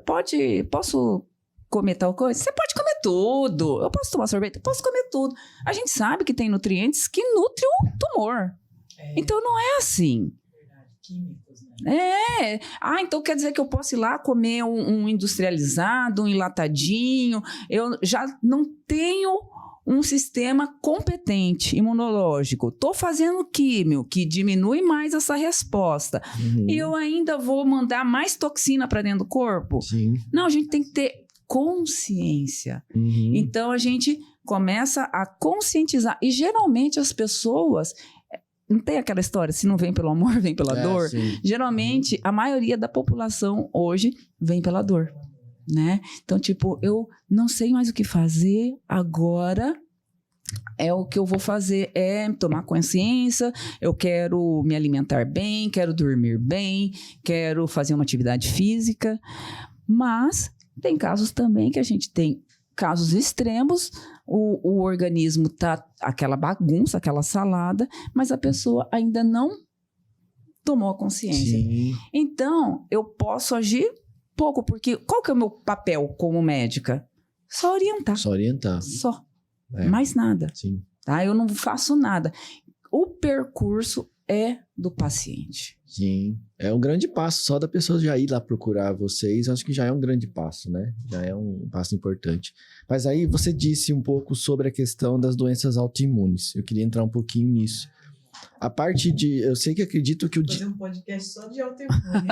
posso comer tal coisa? Você pode comer tudo. Eu posso tomar sorvete? Eu posso comer tudo. A gente sabe que tem nutrientes que nutrem o tumor. Então, não é assim. Químicos, né? Então quer dizer que eu posso ir lá comer um industrializado, um enlatadinho. Eu já não tenho um sistema competente, imunológico. Estou fazendo químio, que diminui mais essa resposta. E eu ainda vou mandar mais toxina para dentro do corpo? Sim. Não, a gente tem que ter consciência. Então, a gente começa a conscientizar. E, geralmente, as pessoas... Não tem aquela história, se não vem pelo amor, vem pela dor? Sim. Geralmente, a maioria da população hoje vem pela dor, né? Então, tipo, eu não sei mais o que fazer agora, o que eu vou fazer é tomar consciência, eu quero me alimentar bem, quero dormir bem, quero fazer uma atividade física, mas Tem casos também que a gente tem casos extremos, o organismo tá aquela bagunça, aquela salada, mas a pessoa ainda não tomou a consciência. Sim. Então, eu posso agir pouco, porque qual que é o meu papel como médica? Só orientar. Só orientar. Só. É. Mais nada. Sim. Tá? Eu não faço nada. O percurso é do paciente. Sim. É um grande passo. Só da pessoa já ir lá procurar vocês, acho que já é um grande passo, né? Já é um passo importante. Mas aí você disse um pouco sobre a questão das doenças autoimunes. Eu queria entrar um pouquinho nisso. A parte de... Eu sei que acredito que o... Fazer um podcast só de autoimune.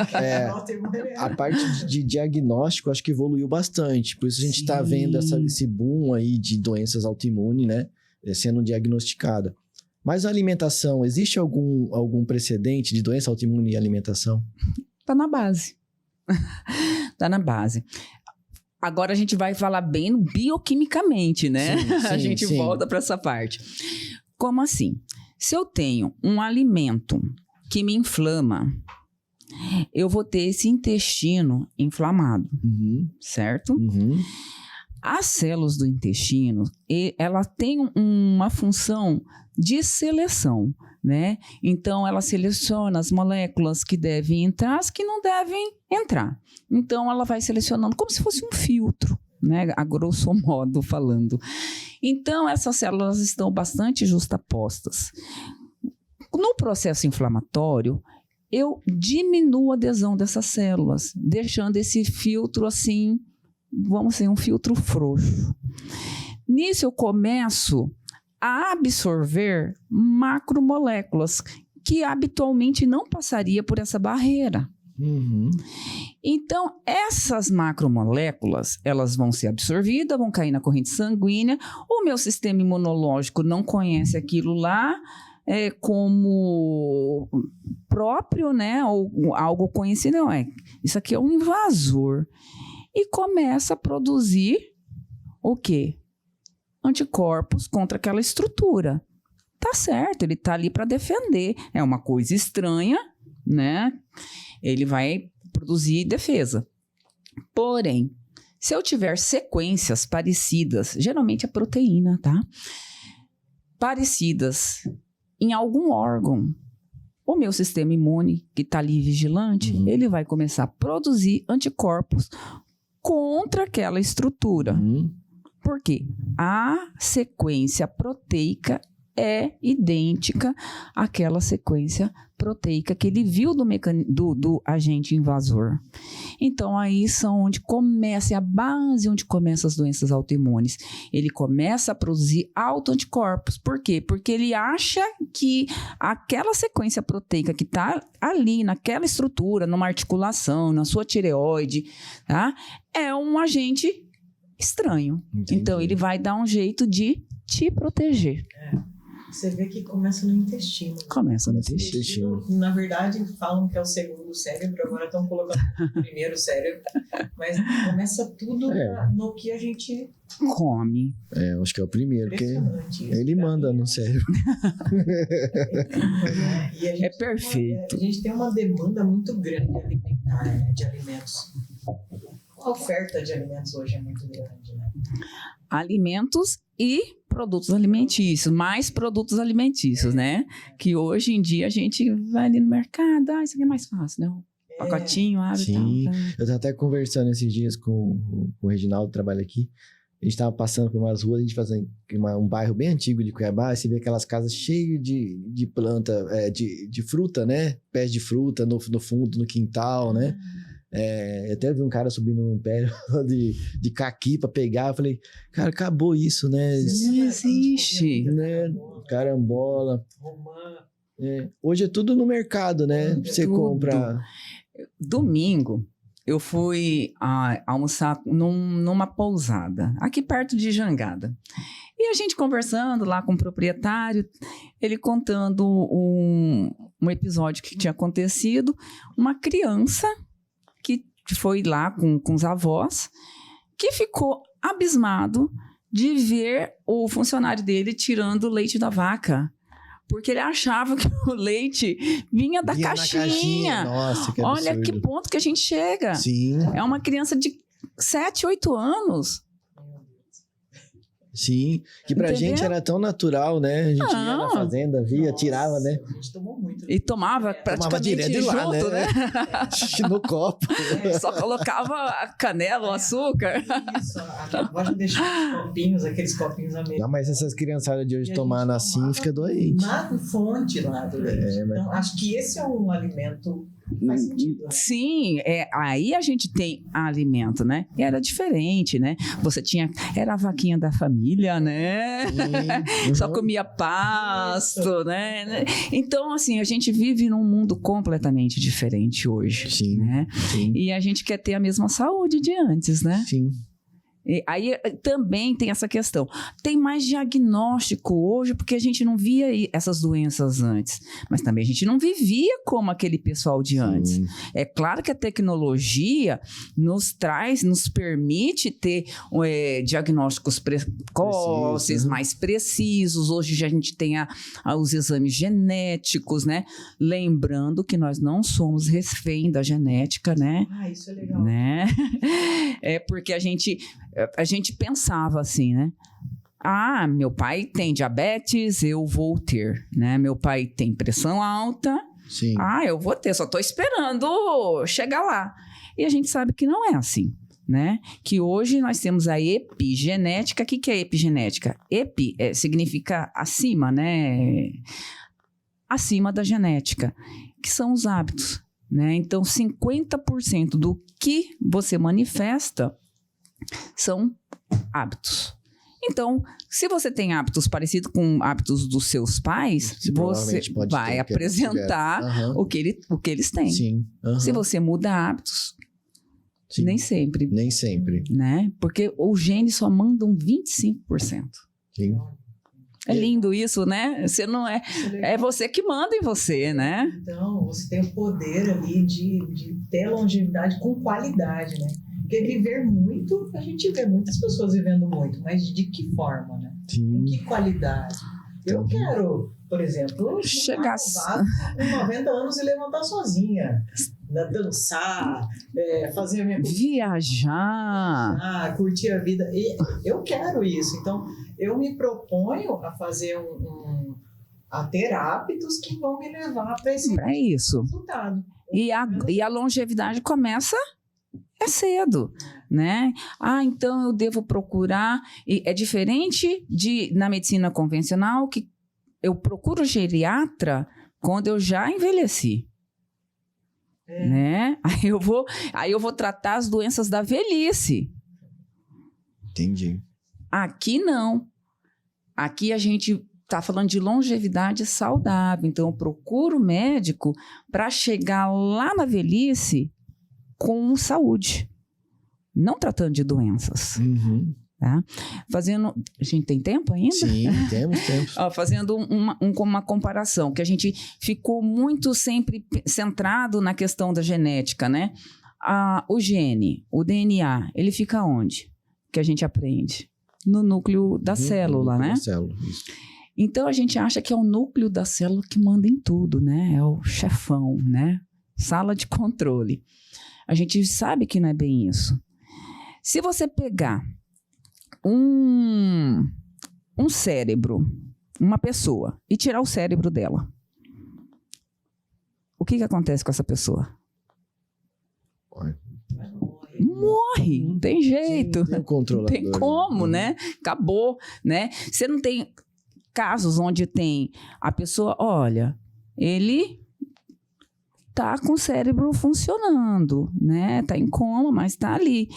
A parte de diagnóstico acho que evoluiu bastante. Por isso a gente está vendo esse boom aí de doenças autoimunes, né? Sendo diagnosticada. Mas a alimentação, existe algum precedente de doença autoimune e alimentação? Tá na base. Tá na base. Agora a gente vai falar bem bioquimicamente, né? Sim, A gente volta para essa parte. Como assim? Se eu tenho um alimento que me inflama, eu vou ter esse intestino inflamado, certo? As células do intestino, ela tem uma função de seleção, né? Então, ela seleciona as moléculas que devem entrar, as que não devem entrar. Então, ela vai selecionando como se fosse um filtro, né? A grosso modo falando. Então, essas células estão bastante justapostas. No processo inflamatório, eu diminuo a adesão dessas células, deixando esse filtro assim, vamos dizer, um filtro frouxo. Nisso eu começo a absorver macromoléculas que habitualmente não passaria por essa barreira. Então, essas macromoléculas, elas vão ser absorvidas, vão cair na corrente sanguínea, o meu sistema imunológico não conhece aquilo lá como próprio, né, ou algo conhecido, não é. Isso aqui é um invasor. E começa a produzir o quê? Anticorpos contra aquela estrutura. Tá certo, ele tá ali para defender. É uma coisa estranha, né? Ele vai produzir defesa. Porém, se eu tiver sequências parecidas, geralmente é proteína, tá? Parecidas em algum órgão, o meu sistema imune, que tá ali vigilante, ele vai começar a produzir anticorpos contra aquela estrutura. Por quê? A sequência proteica é idêntica àquela sequência proteica que ele viu do agente invasor. Então, aí são onde começa, é a base onde começam as doenças autoimunes. Ele começa a produzir autoanticorpos. Por quê? Porque ele acha que aquela sequência proteica que está ali, naquela estrutura, numa articulação, na sua tireoide, tá? É um agente estranho. Entendi. Então, ele vai dar um jeito de te proteger. Você vê que começa no intestino. Começa no intestino. Na verdade, falam que é o segundo cérebro, agora estão colocando o primeiro cérebro. Mas começa tudo no que a gente come. Acho que é o primeiro, porque impressionante isso, ele manda no cérebro. E a gente É perfeito. A gente tem uma demanda muito grande alimentar, né, de alimentos. A oferta de alimentos hoje é muito grande, né? Alimentos e produtos alimentícios, mais produtos alimentícios, né? Que hoje em dia a gente vai ali no mercado, isso aqui é mais fácil, né? Pacotinho, abre e tal. Sim, eu estava até conversando esses dias com o Reginaldo, que trabalha aqui. A gente estava passando por umas ruas, a gente fazendo um bairro bem antigo de Cuiabá, e você vê aquelas casas cheias de planta, de fruta, né? Pés de fruta no fundo, no quintal, né? Eu até vi um cara subindo num pé de caqui pra pegar. Eu falei, cara, acabou isso, né? Não existe. Né? Carambola. Romã. Hoje é tudo no mercado, né? Você compra. Domingo, eu fui almoçar numa pousada, aqui perto de Jangada. E a gente conversando lá com o proprietário, ele contando um episódio que tinha acontecido. Uma criança que foi lá com os avós, que ficou abismado de ver o funcionário dele tirando o leite da vaca. Porque ele achava que o leite vinha da caixinha. Nossa, que Olha absurdo. que ponto que a gente chega. Sim. É uma criança de 7, 8 anos. Sim, que pra Entendeu? gente era tão natural, né? A gente ia na fazenda, via, tirava, né? A gente tomou muito. E tomava praticamente direto de lá, junto, né? No copo. Só colocava a canela, o açúcar. Isso, a avó já deixava os copinhos, aqueles copinhos americanos. Não, mas essas criançadas de hoje E a tomando gente assim, tomava fica doente. Na fonte lá do leite. É, mas- Então, acho que esse é um alimento que faz sentido. Né? Sim, aí a gente tem alimento, né? E era diferente, né? Você tinha... Era a vaquinha da família, né? Sim. Só Uhum. comia pasto, né? Então, assim, a gente vive num mundo completamente diferente hoje, Sim. né? Sim. E a gente quer ter a mesma saúde de antes, né? Sim. E aí também tem essa questão. Tem mais diagnóstico hoje porque a gente não via essas doenças antes. Mas também a gente não vivia como aquele pessoal de antes. Sim. É claro que a tecnologia nos permite ter diagnósticos precoces, Preciso, mais precisos. Hoje já a gente tem os exames genéticos, né? Lembrando que nós não somos refém da genética, né? Ah, isso é legal. Né? É porque a gente pensava assim, né? Ah, meu pai tem diabetes, eu vou ter, né? Meu pai tem pressão alta, Sim. eu vou ter, só tô esperando chegar lá. E a gente sabe que não é assim, né? Que hoje nós temos a epigenética. O que é epigenética? Epi significa acima, né? Acima da genética, que são os hábitos, né? Então, 50% do que você manifesta são hábitos. Então, se você tem hábitos parecidos com hábitos dos seus pais, Você você provavelmente pode ter vai o que eles apresentar tiveram. Aham. o que eles têm. Sim. Aham. Se você muda hábitos, Sim. nem sempre, Nem sempre. né? Porque os genes só mandam 25%. Sim. É lindo isso, né? Você não é... Isso é legal. É você que manda em você, né? Então, você tem o poder ali de ter longevidade com qualidade, né? Porque viver muito, a gente vê muitas pessoas vivendo muito, mas de que forma, né? Com Sim. que qualidade? Eu Então, quero, por exemplo, Chegar- com 90 anos e levantar sozinha, né? Dançar, fazer a minha Viajar. curtir a vida. E eu quero isso. Então, eu me proponho a fazer a ter hábitos que vão me levar para esse É isso. resultado. E a longevidade começa cedo, né? Então eu devo procurar... E é diferente na medicina convencional, que eu procuro geriatra quando eu já envelheci. Né? Aí eu vou tratar as doenças da velhice. Entendi. Aqui não. Aqui a gente está falando de longevidade saudável. Então, eu procuro o médico para chegar lá na velhice com saúde, não tratando de doenças. Uhum. Tá? Fazendo... A gente tem tempo ainda? Sim, temos tempo. Fazendo uma comparação, que a gente ficou muito sempre centrado na questão da genética, né? O gene, o DNA, ele fica onde? Que a gente aprende? No núcleo da célula, né? Da célula, isso. Então, a gente acha que é o núcleo da célula que manda em tudo, né? É o chefão, né? Sala de controle. A gente sabe que não é bem isso. Se você pegar um cérebro, uma pessoa, e tirar o cérebro dela, o que acontece com essa pessoa? Morre, não tem jeito. Sim, tem um controlador. Não tem como, né? Acabou, né? Você não tem casos onde tem a pessoa, olha, ele tá com o cérebro funcionando, né? Tá em coma, mas tá ali.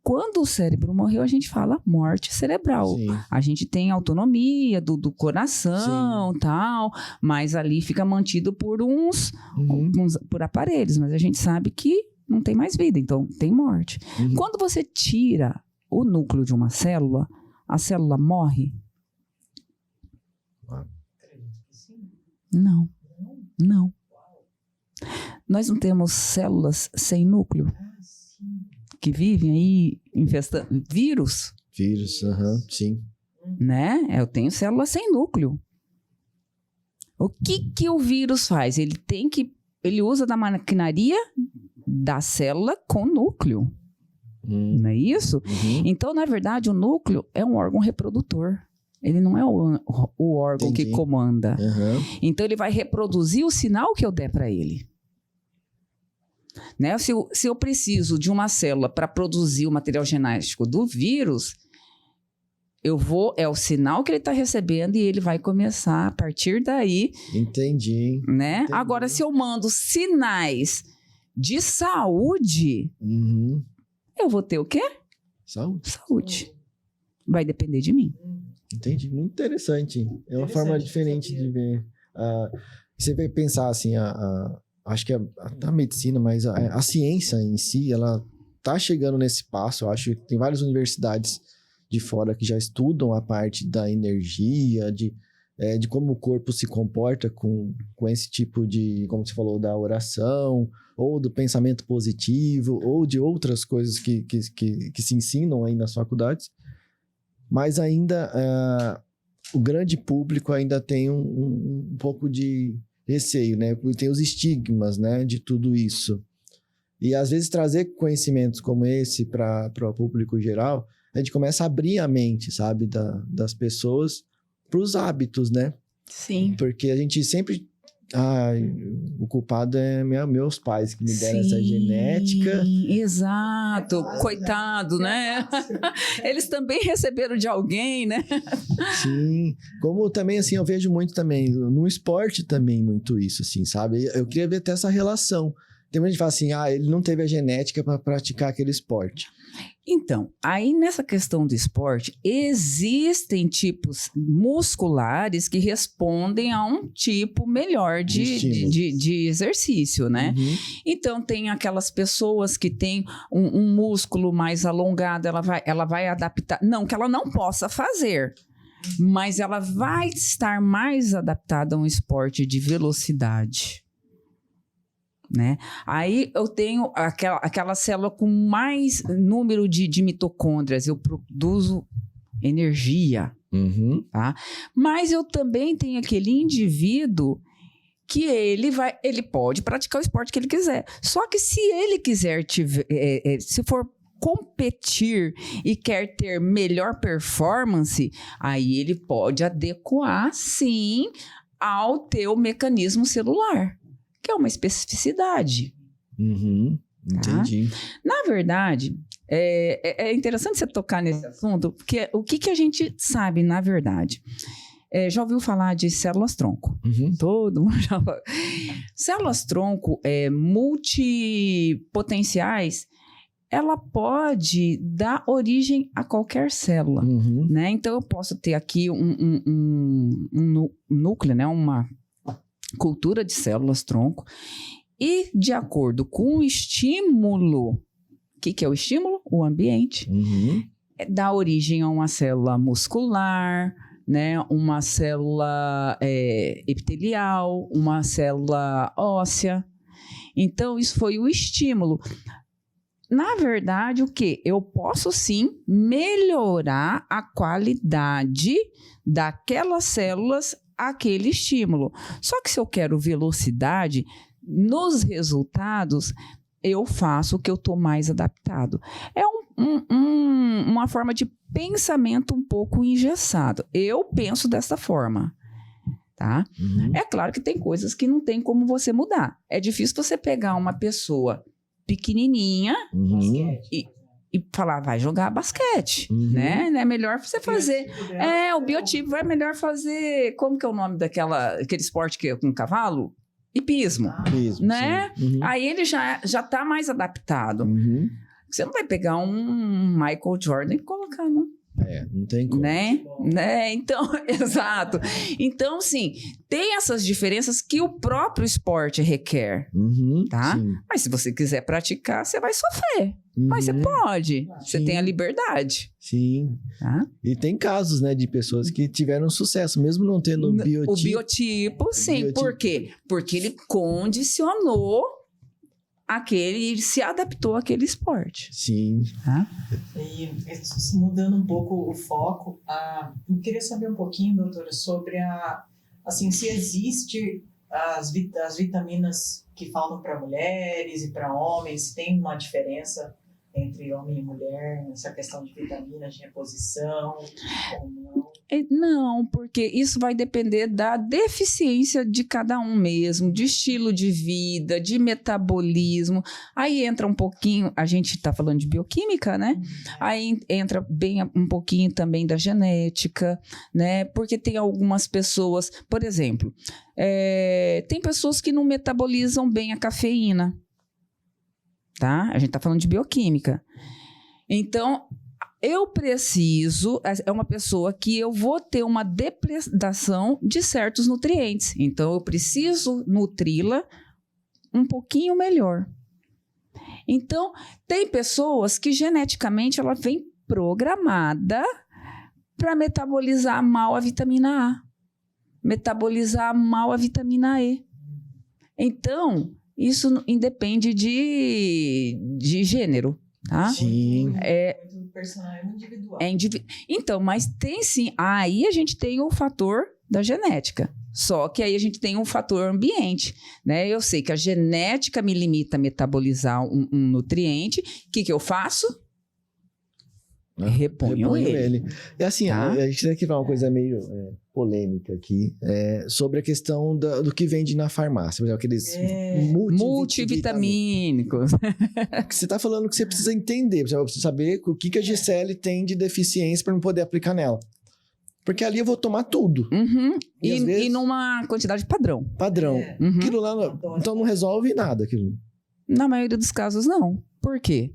Quando o cérebro morreu, a gente fala morte cerebral. Sim. A gente tem autonomia do coração, tal, mas ali fica mantido por por aparelhos, mas a gente sabe que não tem mais vida, então tem morte. Uhum. Quando você tira o núcleo de uma célula, a célula morre? Não. Não. Nós não temos células sem núcleo que vivem aí infestando vírus, Vírus, sim. né? Eu tenho células sem núcleo. O que o vírus faz? Ele usa da maquinaria da célula com núcleo. Não é isso? Então, na verdade, o núcleo é um órgão reprodutor. Ele não é o órgão que comanda. Então, ele vai reproduzir o sinal que eu der para ele. Né? Se eu preciso de uma célula para produzir o material genético do vírus, é o sinal que ele está recebendo e ele vai começar a partir daí. Entendi. Né? Agora, se eu mando sinais de saúde, eu vou ter o quê? Saúde. Vai depender de mim. Entendi. Muito interessante. É uma forma diferente de ver. Você vai pensar assim, acho que a medicina, mas a ciência em si, ela está chegando nesse passo. Eu acho que tem várias universidades de fora que já estudam a parte da energia, de como o corpo se comporta com esse tipo de, como você falou, da oração, ou do pensamento positivo, ou de outras coisas que se ensinam aí nas faculdades. Mas ainda o grande público ainda tem um pouco de receio, né? Tem os estigmas, né, de tudo isso. E às vezes trazer conhecimentos como esse para o público geral, a gente começa a abrir a mente, sabe, das pessoas para os hábitos, né? Sim. Porque a gente sempre... o culpado é meus pais que me deram essa genética. Exato. Coitado, né? Eles também receberam de alguém, né? Sim. Como também, assim, eu vejo muito também, no esporte também muito isso, assim, sabe? Eu queria ver até essa relação. Tem muita gente que fala assim, ele não teve a genética para praticar aquele esporte. Então, aí nessa questão do esporte, existem musculares que respondem a um tipo melhor de exercício, né? Então, tem aquelas pessoas que têm um músculo mais alongado, ela vai adaptar. Não que ela não possa fazer, mas ela vai estar mais adaptada a um esporte de velocidade. Né? Aí eu tenho aquela célula com mais número de mitocôndrias, eu produzo energia, tá? Mas eu também tenho aquele indivíduo que ele pode praticar o esporte que ele quiser. Só que se ele quiser, se for competir e quer ter melhor performance, aí ele pode adequar, sim, ao teu mecanismo celular, que é uma especificidade. Entendi. Tá? Na verdade, é interessante você tocar nesse assunto, porque o que a gente sabe, na verdade? Já ouviu falar de células-tronco? Todo mundo já falou. Células-tronco multipotenciais, ela pode dar origem a qualquer célula. Né? Então, eu posso ter aqui um núcleo, né? Uma cultura de células-tronco, e de acordo com o estímulo, o que é o estímulo? O ambiente. Dá origem a uma célula muscular, né? Uma célula epitelial, uma célula óssea. Então, isso foi o estímulo. Na verdade, o quê? Eu posso sim melhorar a qualidade daquelas células, aquele estímulo. Só que se eu quero velocidade, nos resultados, eu faço o que eu estou mais adaptado. É uma forma de pensamento um pouco engessado. Eu penso dessa forma. Tá? É claro que tem coisas que não tem como você mudar. É difícil você pegar uma pessoa pequenininha e falar, vai jogar basquete, né? É melhor você fazer... o biotipo é melhor fazer... Como que é o nome aquele esporte que é com cavalo? Hipismo, né? Aí ele já tá mais adaptado. Você não vai pegar um Michael Jordan e colocar, não. Não tem como. Né? Então, exato. Então, sim, tem essas diferenças que o próprio esporte requer, tá? Sim. Mas se você quiser praticar, você vai sofrer. Mas você pode. Você tem a liberdade. Sim. Tá? E tem casos, né, de pessoas que tiveram sucesso, mesmo não tendo o biotipo. O biotipo, sim. Por quê? Porque ele condicionou ele se adaptou àquele esporte. Sim. Tá? E mudando um pouco o foco, eu queria saber um pouquinho, doutora, sobre se existe as vitaminas que faltam para mulheres e para homens, se tem uma diferença entre homem e mulher, nessa questão de vitaminas, de reposição, ou não? Não, porque isso vai depender da deficiência de cada um mesmo, de estilo de vida, de metabolismo. Aí entra um pouquinho, a gente está falando de bioquímica, né? Aí entra bem um pouquinho também da genética, né? Porque tem algumas pessoas, por exemplo, tem pessoas que não metabolizam bem a cafeína, tá? A gente está falando de bioquímica. Então, eu preciso, é uma pessoa que eu vou ter uma depredação de certos nutrientes. Então, eu preciso nutri-la um pouquinho melhor. Então, tem pessoas que geneticamente ela vem programada para metabolizar mal a vitamina A, metabolizar mal a vitamina E. Então, isso independe de gênero, tá? Sim. Personal é individual. Então, mas tem sim. Aí a gente tem o fator da genética. Só que aí a gente tem um fator ambiente, né? Eu sei que a genética me limita a metabolizar um nutriente. O que eu faço? Reponho ele. E assim, tá? a gente tem que falar uma coisa meio polêmica aqui, sobre a questão do que vende na farmácia. Por exemplo, aqueles multivitamínicos. Que você está falando que você precisa entender. Você precisa saber o que a Gisele tem de deficiência para eu poder aplicar nela. Porque ali eu vou tomar tudo. Uhum. E às vezes, numa quantidade padrão. Padrão. Uhum. Aquilo lá, então não resolve nada. Aquilo. Na maioria dos casos, não. Por quê?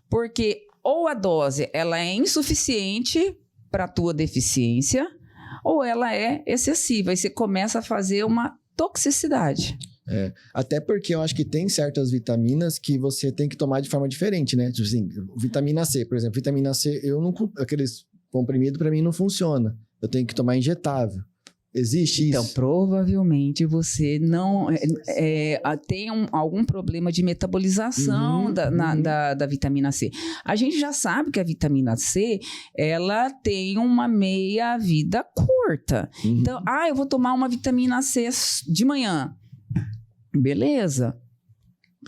Porque ou a dose ela é insuficiente para a tua deficiência, ou ela é excessiva. E você começa a fazer uma toxicidade. Até porque eu acho que tem certas vitaminas que você tem que tomar de forma diferente, né? Tipo assim, vitamina C, por exemplo. Vitamina C, aqueles comprimidos para mim não funciona. Eu tenho que tomar injetável. Existe então, isso? Então, provavelmente você não tem algum problema de metabolização da vitamina C. A gente já sabe que a vitamina C, ela tem uma meia-vida curta. Então, eu vou tomar uma vitamina C de manhã. Beleza.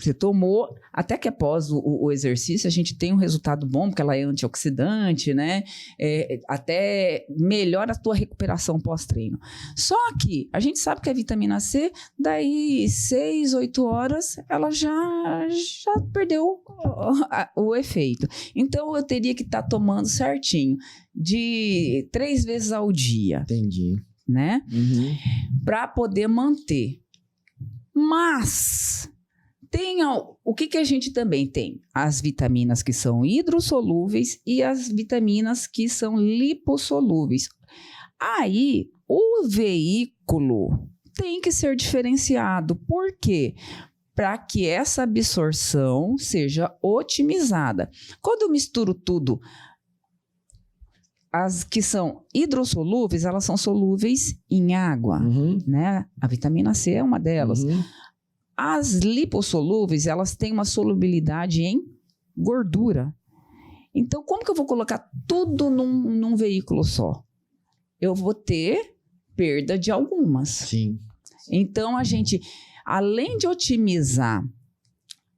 Você tomou, até que após o exercício, a gente tem um resultado bom, porque ela é antioxidante, né? Até melhora a tua recuperação pós-treino. Só que a gente sabe que a vitamina C, daí 6, 8 horas, ela já perdeu o efeito. Então, eu teria que estar tomando certinho, de 3 vezes ao dia. Entendi. Né? Para poder manter. Mas o que a gente também tem? As vitaminas que são hidrossolúveis e as vitaminas que são lipossolúveis. Aí, o veículo tem que ser diferenciado. Por quê? Para que essa absorção seja otimizada. Quando eu misturo tudo, as que são hidrossolúveis, elas são solúveis em água, né? A vitamina C é uma delas. As lipossolúveis, elas têm uma solubilidade em gordura. Então, como que eu vou colocar tudo num veículo só? Eu vou ter perda de algumas. Sim. Então, a gente, além de otimizar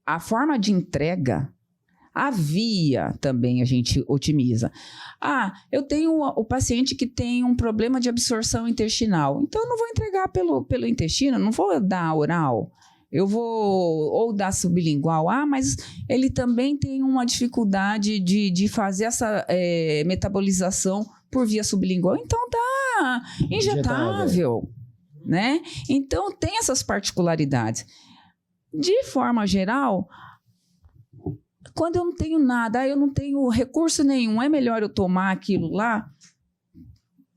a forma de entrega, a via também a gente otimiza. Eu tenho o paciente que tem um problema de absorção intestinal. Então, eu não vou entregar pelo intestino, não vou dar oral. Eu vou ou dar sublingual. Mas ele também tem uma dificuldade de fazer essa metabolização por via sublingual. Então, dá injetável. Né? Então, tem essas particularidades. De forma geral, quando eu não tenho nada, eu não tenho recurso nenhum, é melhor eu tomar aquilo lá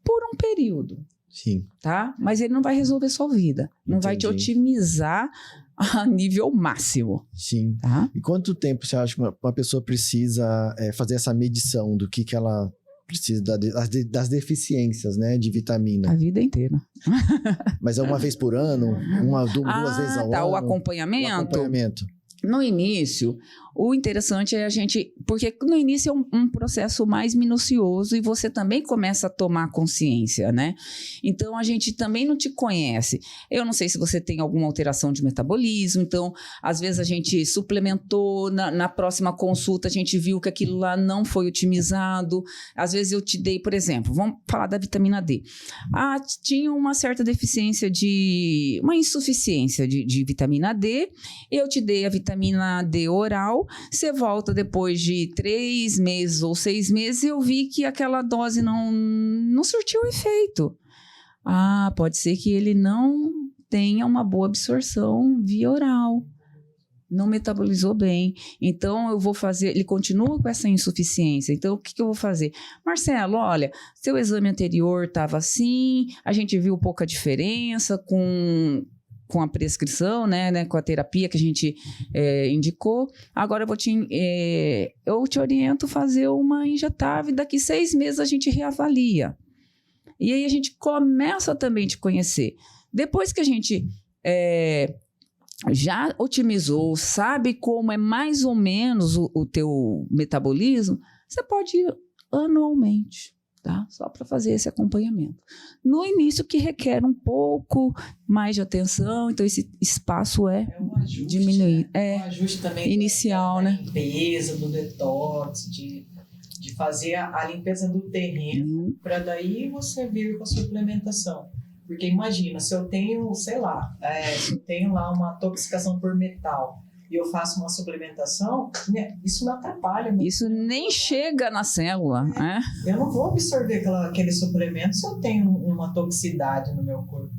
por um período. Sim. Tá? Mas ele não vai resolver sua vida. Não vai te otimizar a nível máximo. Sim. Tá? E quanto tempo você acha que uma pessoa precisa fazer essa medição do que ela precisa das deficiências, né, de vitamina? A vida inteira. Mas é uma vez por ano? Duas vezes ao ano? O acompanhamento? O acompanhamento. No início, o interessante é a gente... Porque no início é um processo mais minucioso e você também começa a tomar consciência, né? Então, a gente também não te conhece. Eu não sei se você tem alguma alteração de metabolismo, então, às vezes a gente suplementou, na próxima consulta a gente viu que aquilo lá não foi otimizado. Às vezes eu te dei, por exemplo, vamos falar da vitamina D. Tinha uma certa deficiência uma insuficiência de vitamina D, eu te dei a vitamina D oral, você volta depois de 3 meses ou 6 meses e eu vi que aquela dose não surtiu efeito. Pode ser que ele não tenha uma boa absorção via oral. Não metabolizou bem. Então, eu vou fazer... Ele continua com essa insuficiência. Então, o que eu vou fazer? Marcelo, olha, seu exame anterior estava assim, a gente viu pouca diferença com a prescrição, né, com a terapia que a gente indicou. Agora eu te oriento a fazer uma injetável e daqui 6 meses a gente reavalia. E aí a gente começa também a te conhecer. Depois que a gente já otimizou, sabe como é mais ou menos o teu metabolismo, você pode ir anualmente. Tá? Só para fazer esse acompanhamento. No início, que requer um pouco mais de atenção, então esse espaço um ajuste, diminuído. Né? Um ajuste também inicial, da né? limpeza, do detox, de fazer a limpeza do terreno, para daí você vir com a suplementação. Porque imagina, se eu tenho, sei lá, se eu tenho lá uma intoxicação por metal, e eu faço uma suplementação, isso me atrapalha. Isso nem chega na célula. Eu não vou absorver aquele suplemento se eu tenho uma toxicidade no meu corpo.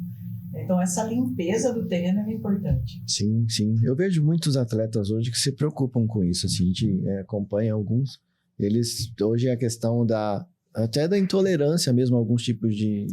Então, essa limpeza do terreno é importante. Sim, sim. Eu vejo muitos atletas hoje que se preocupam com isso. Assim, a gente acompanha alguns. Eles, hoje, a questão até da intolerância mesmo a alguns tipos de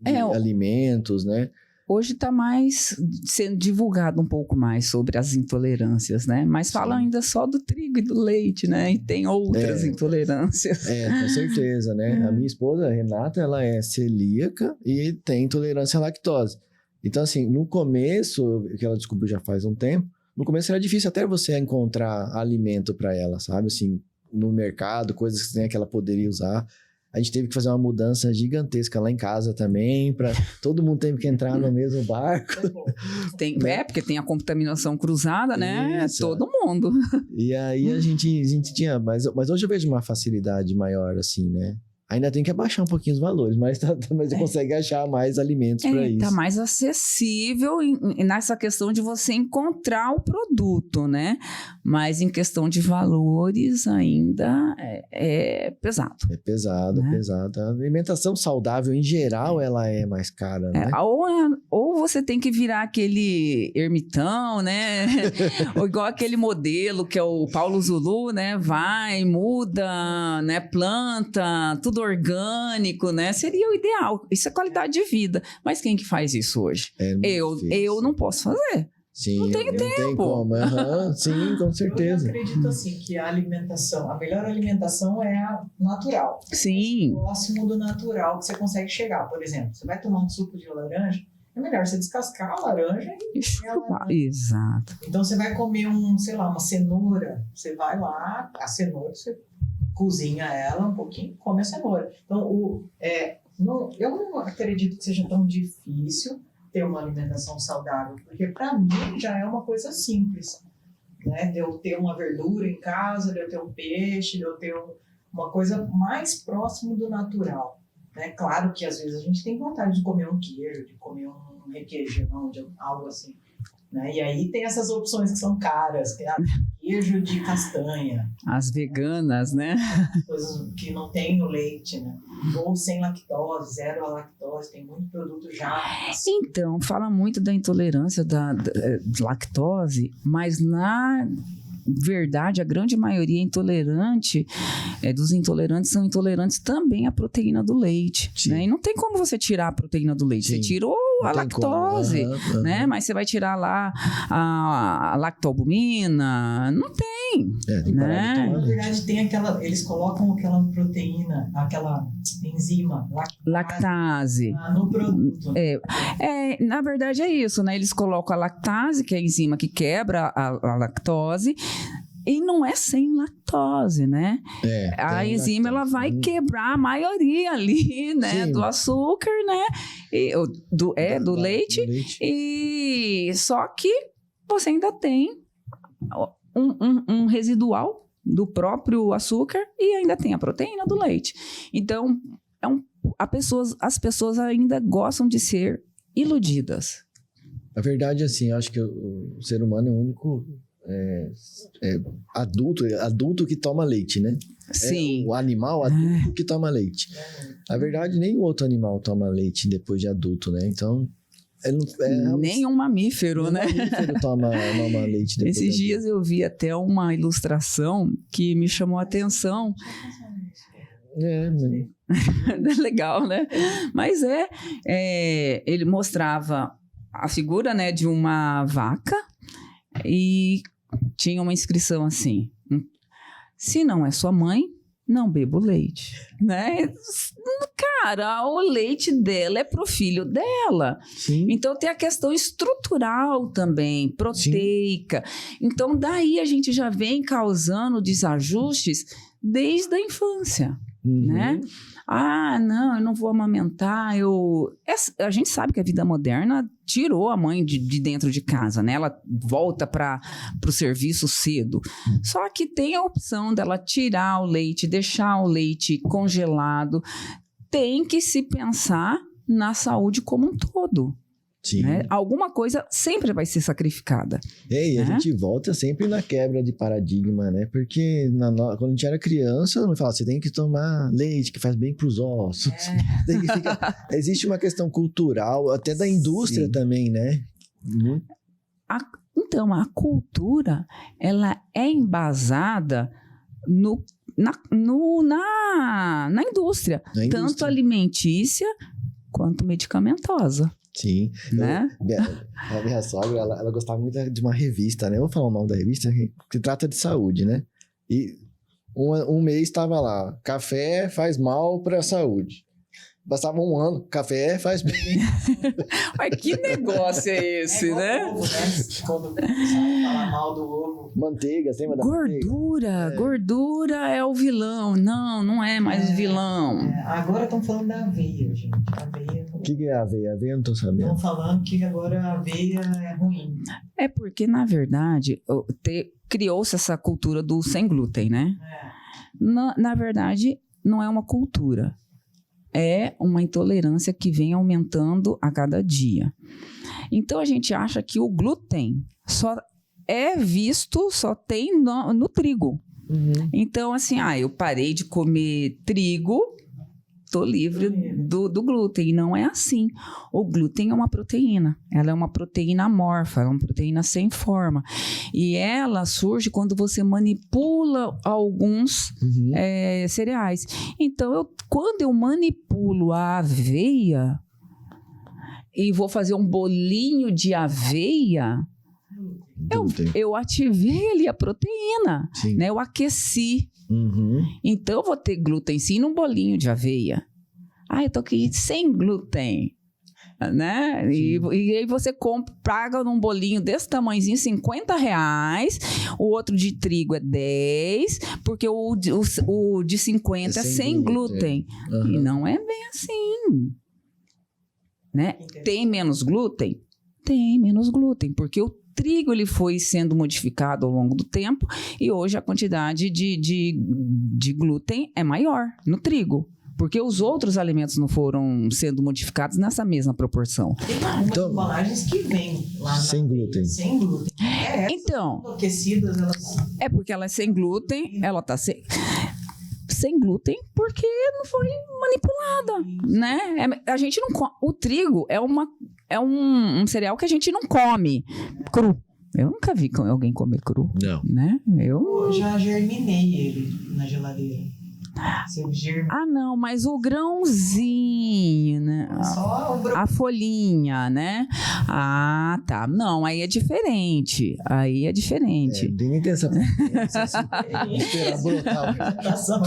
alimentos, né? Hoje está mais sendo divulgado um pouco mais sobre as intolerâncias, né? Mas fala ainda só do trigo e do leite, né? E tem outras intolerâncias. Com certeza, né? A minha esposa, a Renata, ela é celíaca e tem intolerância à lactose. Então, assim, no começo, que ela descobriu já faz um tempo, no começo era difícil até você encontrar alimento para ela, sabe? Assim, no mercado, coisas que ela poderia usar. A gente teve que fazer uma mudança gigantesca lá em casa também, para todo mundo teve que entrar no mesmo barco. Porque tem a contaminação cruzada, né? Isso. Todo mundo. E aí a gente tinha... Mas hoje eu vejo uma facilidade maior, assim, né? Ainda tem que abaixar um pouquinho os valores, mas você consegue achar mais alimentos para isso. Está mais acessível nessa questão de você encontrar o produto, né? Mas em questão de valores ainda é pesado. É pesado, né? Pesado. A alimentação saudável, em geral, ela é mais cara, né? Ou você tem que virar aquele ermitão, né? Ou igual aquele modelo que é o Paulo Zulu, né? Vai, muda, né? Planta, tudo orgânico, né? Seria o ideal. Isso é qualidade de vida. Mas quem que faz isso hoje? Eu não posso fazer. Sim, não tenho tempo. Não tem como. Sim, com certeza. Eu acredito assim que a melhor alimentação é a natural. Sim. Próximo do natural que você consegue chegar. Por exemplo, você vai tomar um suco de laranja, é melhor você descascar a laranja e chupar. Exato. Então você vai comer uma cenoura, você vai lá, a cenoura, você cozinha ela um pouquinho, come a cenoura. Então, eu não acredito que seja tão difícil ter uma alimentação saudável, porque para mim já é uma coisa simples, né? De eu ter uma verdura em casa, de eu ter um peixe, de eu ter uma coisa mais próximo do natural, né? Claro que às vezes a gente tem vontade de comer um queijo, de comer um requeijão, de algo assim, né? E aí tem essas opções que são caras, que é queijo de castanha. As veganas, né? Coisas que não tem o leite, né? Ou sem lactose, zero a lactose, tem muito produto já. Então, fala muito da intolerância da lactose, mas na verdade, a grande maioria intolerante, dos intolerantes são intolerantes também à proteína do leite, né? E não tem como você tirar a proteína do leite. Sim. Você tirou a lactose, né? Mas você vai tirar lá a lactobumina, não tem. tem. Tem que parar de Né? tomar Na leite. verdade, tem eles colocam aquela proteína, aquela enzima Lactase. no produto. Na verdade é isso, né? Eles colocam a lactase, que é a enzima que quebra a lactose, e não é sem lactose, né? A tem enzima, ela lactose. vai quebrar a maioria ali, né? Sim. Do açúcar, né? Do leite. E só que você ainda tem um residual do próprio açúcar e ainda tem a proteína do leite. Então, as pessoas ainda gostam de ser iludidas. A verdade, assim, eu acho que o ser humano é o único adulto que toma leite, né? Sim. O animal adulto que toma leite. Na verdade, nenhum outro animal toma leite depois de adulto, né? Então, nenhum mamífero, né? Mamífero toma leite depois Esses dias eu vi até uma ilustração que me chamou a atenção. Legal, né? Mas ele mostrava a figura, né, de uma vaca e tinha uma inscrição assim: se não é sua mãe, não bebo leite, né? Cara, o leite dela é pro filho dela. Sim. Então tem a questão estrutural também, proteica. Sim. Então daí a gente já vem causando desajustes desde a infância, né? Não, eu não vou amamentar, a gente sabe que a vida moderna tirou a mãe de dentro de casa, né? Ela volta para o serviço cedo. Só que tem a opção dela tirar o leite, deixar o leite congelado. Tem que se pensar na saúde como um todo. Sim. Né? Alguma coisa sempre vai ser sacrificada. E a gente volta sempre na quebra de paradigma, né? Porque quando a gente era criança, não falava, você tem que tomar leite, que faz bem para os ossos. Existe uma questão cultural, até da indústria também, né? Então, a cultura, ela é embasada na indústria, tanto alimentícia quanto medicamentosa. Sim. Né? A minha sogra, ela gostava muito de uma revista, né? Eu vou falar o nome da revista, que trata de saúde, né? E um mês estava lá, café faz mal para a saúde. Passava um ano, café faz bem. Mas que negócio é esse, né? Ovo, né? Quando fala mal do ovo. Manteiga, você lembra da manteiga? Gordura é o vilão. Não é mais o vilão. Agora estão falando da aveia, gente. Aveia. O que é aveia? Aveia eu não estou sabendo. Estão falando que agora a aveia é ruim. É porque, na verdade, criou-se essa cultura do sem glúten, né? Na verdade, não é uma cultura. É uma intolerância que vem aumentando a cada dia. Então, a gente acha que o glúten só tem no trigo. Então, assim, eu parei de comer trigo, tô livre do glúten. E não é assim. O glúten é uma proteína. Ela é uma proteína amorfa, é uma proteína sem forma. E ela surge quando você manipula alguns cereais. Então, quando eu manipulo a aveia e vou fazer um bolinho de aveia, eu ativei ali a proteína, né? Eu aqueci. Então, eu vou ter glúten sim num bolinho de aveia. Eu tô aqui sem glúten, né? E aí você paga num bolinho desse tamanhozinho R$50, o outro de trigo é 10, porque o de 50 é sem glúten. E não é bem assim, né? Tem menos glúten? Tem menos glúten, porque o trigo ele foi sendo modificado ao longo do tempo e hoje a quantidade de glúten é maior no trigo, porque os outros alimentos não foram sendo modificados nessa mesma proporção. Tem algumas embalagens que vêm lá sem glúten. Sem glúten. Então, aquecidas, elas... é porque ela é sem glúten, ela tá sem glúten porque não foi manipulada, né? A gente não come. O trigo é um cereal que a gente não come cru. Eu nunca vi alguém comer cru. Não. Né? Eu já germinei ele na geladeira. Seu germe. Ah, não, mas o grãozinho, né? Só o A folhinha, né? Ah, tá. Não, aí é diferente. Aí é diferente. Nem tem essa esperar brotar. apresentação.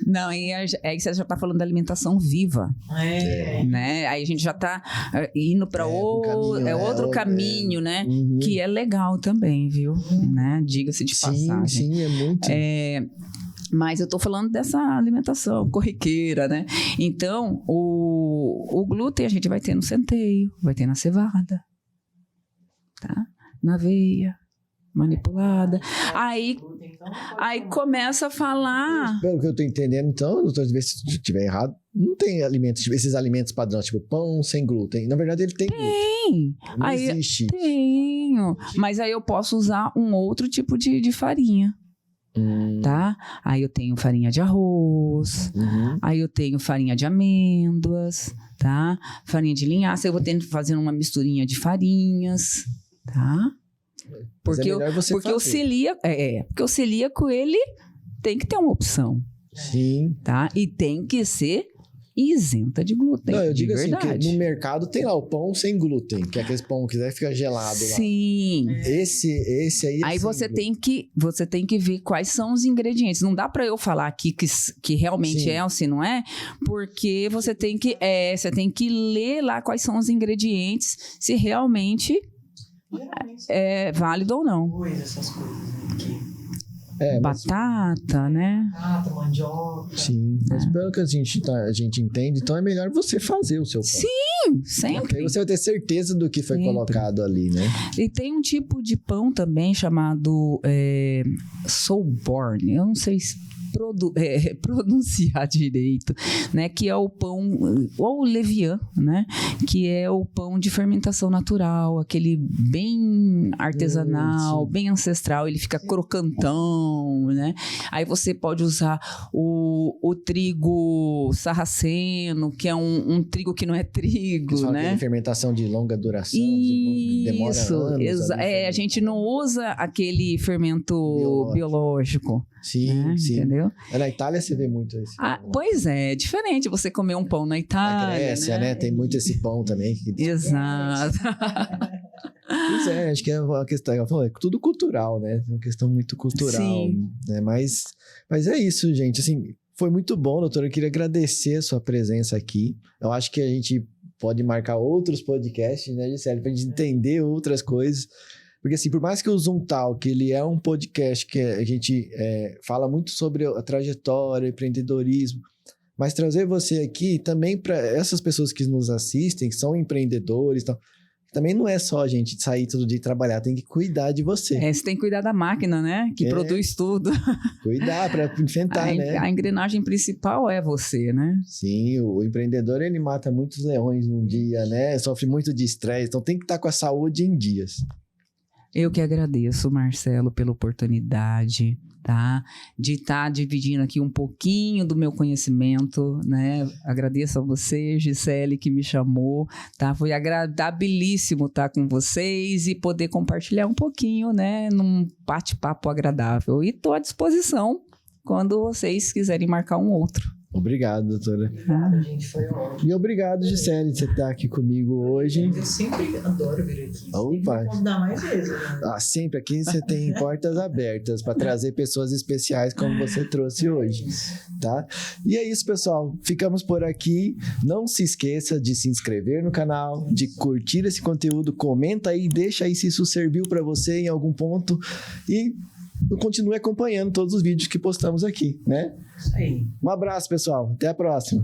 Não, aí você já tá falando da alimentação viva, É. né? Aí a gente já tá indo para outro caminho, né? Uhum. Que é legal também, viu? Né? Diga-se de passagem. Sim, é muito. Mas eu tô falando dessa alimentação corriqueira, né? Então, o glúten a gente vai ter no centeio, vai ter na cevada, tá? Na aveia, manipulada. Aí começa a falar... Pelo que eu tô entendendo, então, doutor, se eu estiver errado, não tem esses alimentos padrões, tipo pão sem glúten. Na verdade, ele tem glúten. Não Aí, existe. Tenho. Mas aí eu posso usar um outro tipo de farinha. Tá? Aí eu tenho farinha de arroz, aí eu tenho farinha de amêndoas, tá? Farinha de linhaça, eu vou fazendo uma misturinha de farinhas, tá? Porque o celíaco, porque o celíaco, ele tem que ter uma opção. Sim. Tá? E tem que ser isenta de glúten. Não, eu digo assim, verdade. que no mercado tem lá o pão sem glúten, que é aquele pão que fica gelado lá. Sim. Esse aí é Aí você tem que ver quais são os ingredientes. Não dá para eu falar aqui que realmente Sim. é ou se não é, porque você tem que ler lá quais são os ingredientes, se realmente é válido ou não. Essas coisas aqui. Batata, né? Batata, mandioca. Sim, mas pelo que a gente entende, então é melhor você fazer o seu pão. Sim, sempre. Porque aí você vai ter certeza do que foi Sempre. colocado ali, né? E tem um tipo de pão também chamado Soulborn. Eu não sei se pronunciar direito, né? Que é o pão, ou levian, né? Que é o pão de fermentação natural, aquele bem artesanal, bem ancestral, ele fica crocantão, né? Aí você pode usar o trigo sarraceno, que é um trigo que não é trigo, né? Fermentação de longa duração, demora anos. A gente não usa aquele fermento biológico. Sim, né? sim. Entendeu? Na Itália você vê muito isso. Pois é diferente você comer um pão na Itália. Na Grécia, né? Tem muito esse pão também. Exato. Pois é, acho que é uma questão, é tudo cultural, né? É uma questão muito cultural. Sim. Né? Mas é isso, gente. Assim, foi muito bom, doutora. Eu queria agradecer a sua presença aqui. Eu acho que a gente pode marcar outros podcasts, né, Gisele? Pra gente entender outras coisas. Porque, assim, por mais que o Zoom Talk, ele é um podcast que a gente fala muito sobre a trajetória, empreendedorismo, mas trazer você aqui também para essas pessoas que nos assistem, que são empreendedores e tal, também não é só a gente sair todo dia e trabalhar, tem que cuidar de você. Você tem que cuidar da máquina, né? Que produz tudo. Cuidar para enfrentar, né? A engrenagem principal é você, né? Sim, o empreendedor, ele mata muitos leões num dia, né? Sofre muito de estresse, então tem que estar com a saúde em dias. Eu que agradeço, Marcelo, pela oportunidade, tá? De estar dividindo aqui um pouquinho do meu conhecimento, né? Agradeço a você, Gisele, que me chamou, tá? Foi agradabilíssimo estar com vocês e poder compartilhar um pouquinho, né? Num bate-papo agradável. E estou à disposição quando vocês quiserem marcar um outro. Obrigado, doutora. Obrigada, gente. Foi ótimo. E obrigado, Gisele, de você estar aqui comigo hoje. Eu sempre adoro vir aqui. Opa. Tem que convidar mais vezes. Né? Sempre aqui você tem portas abertas para trazer pessoas especiais como você trouxe hoje, tá? E é isso, pessoal. Ficamos por aqui. Não se esqueça de se inscrever no canal, de curtir esse conteúdo, comenta aí, deixa aí se isso serviu para você em algum ponto e continue acompanhando todos os vídeos que postamos aqui, né? Isso aí. Um abraço, pessoal. Até a próxima.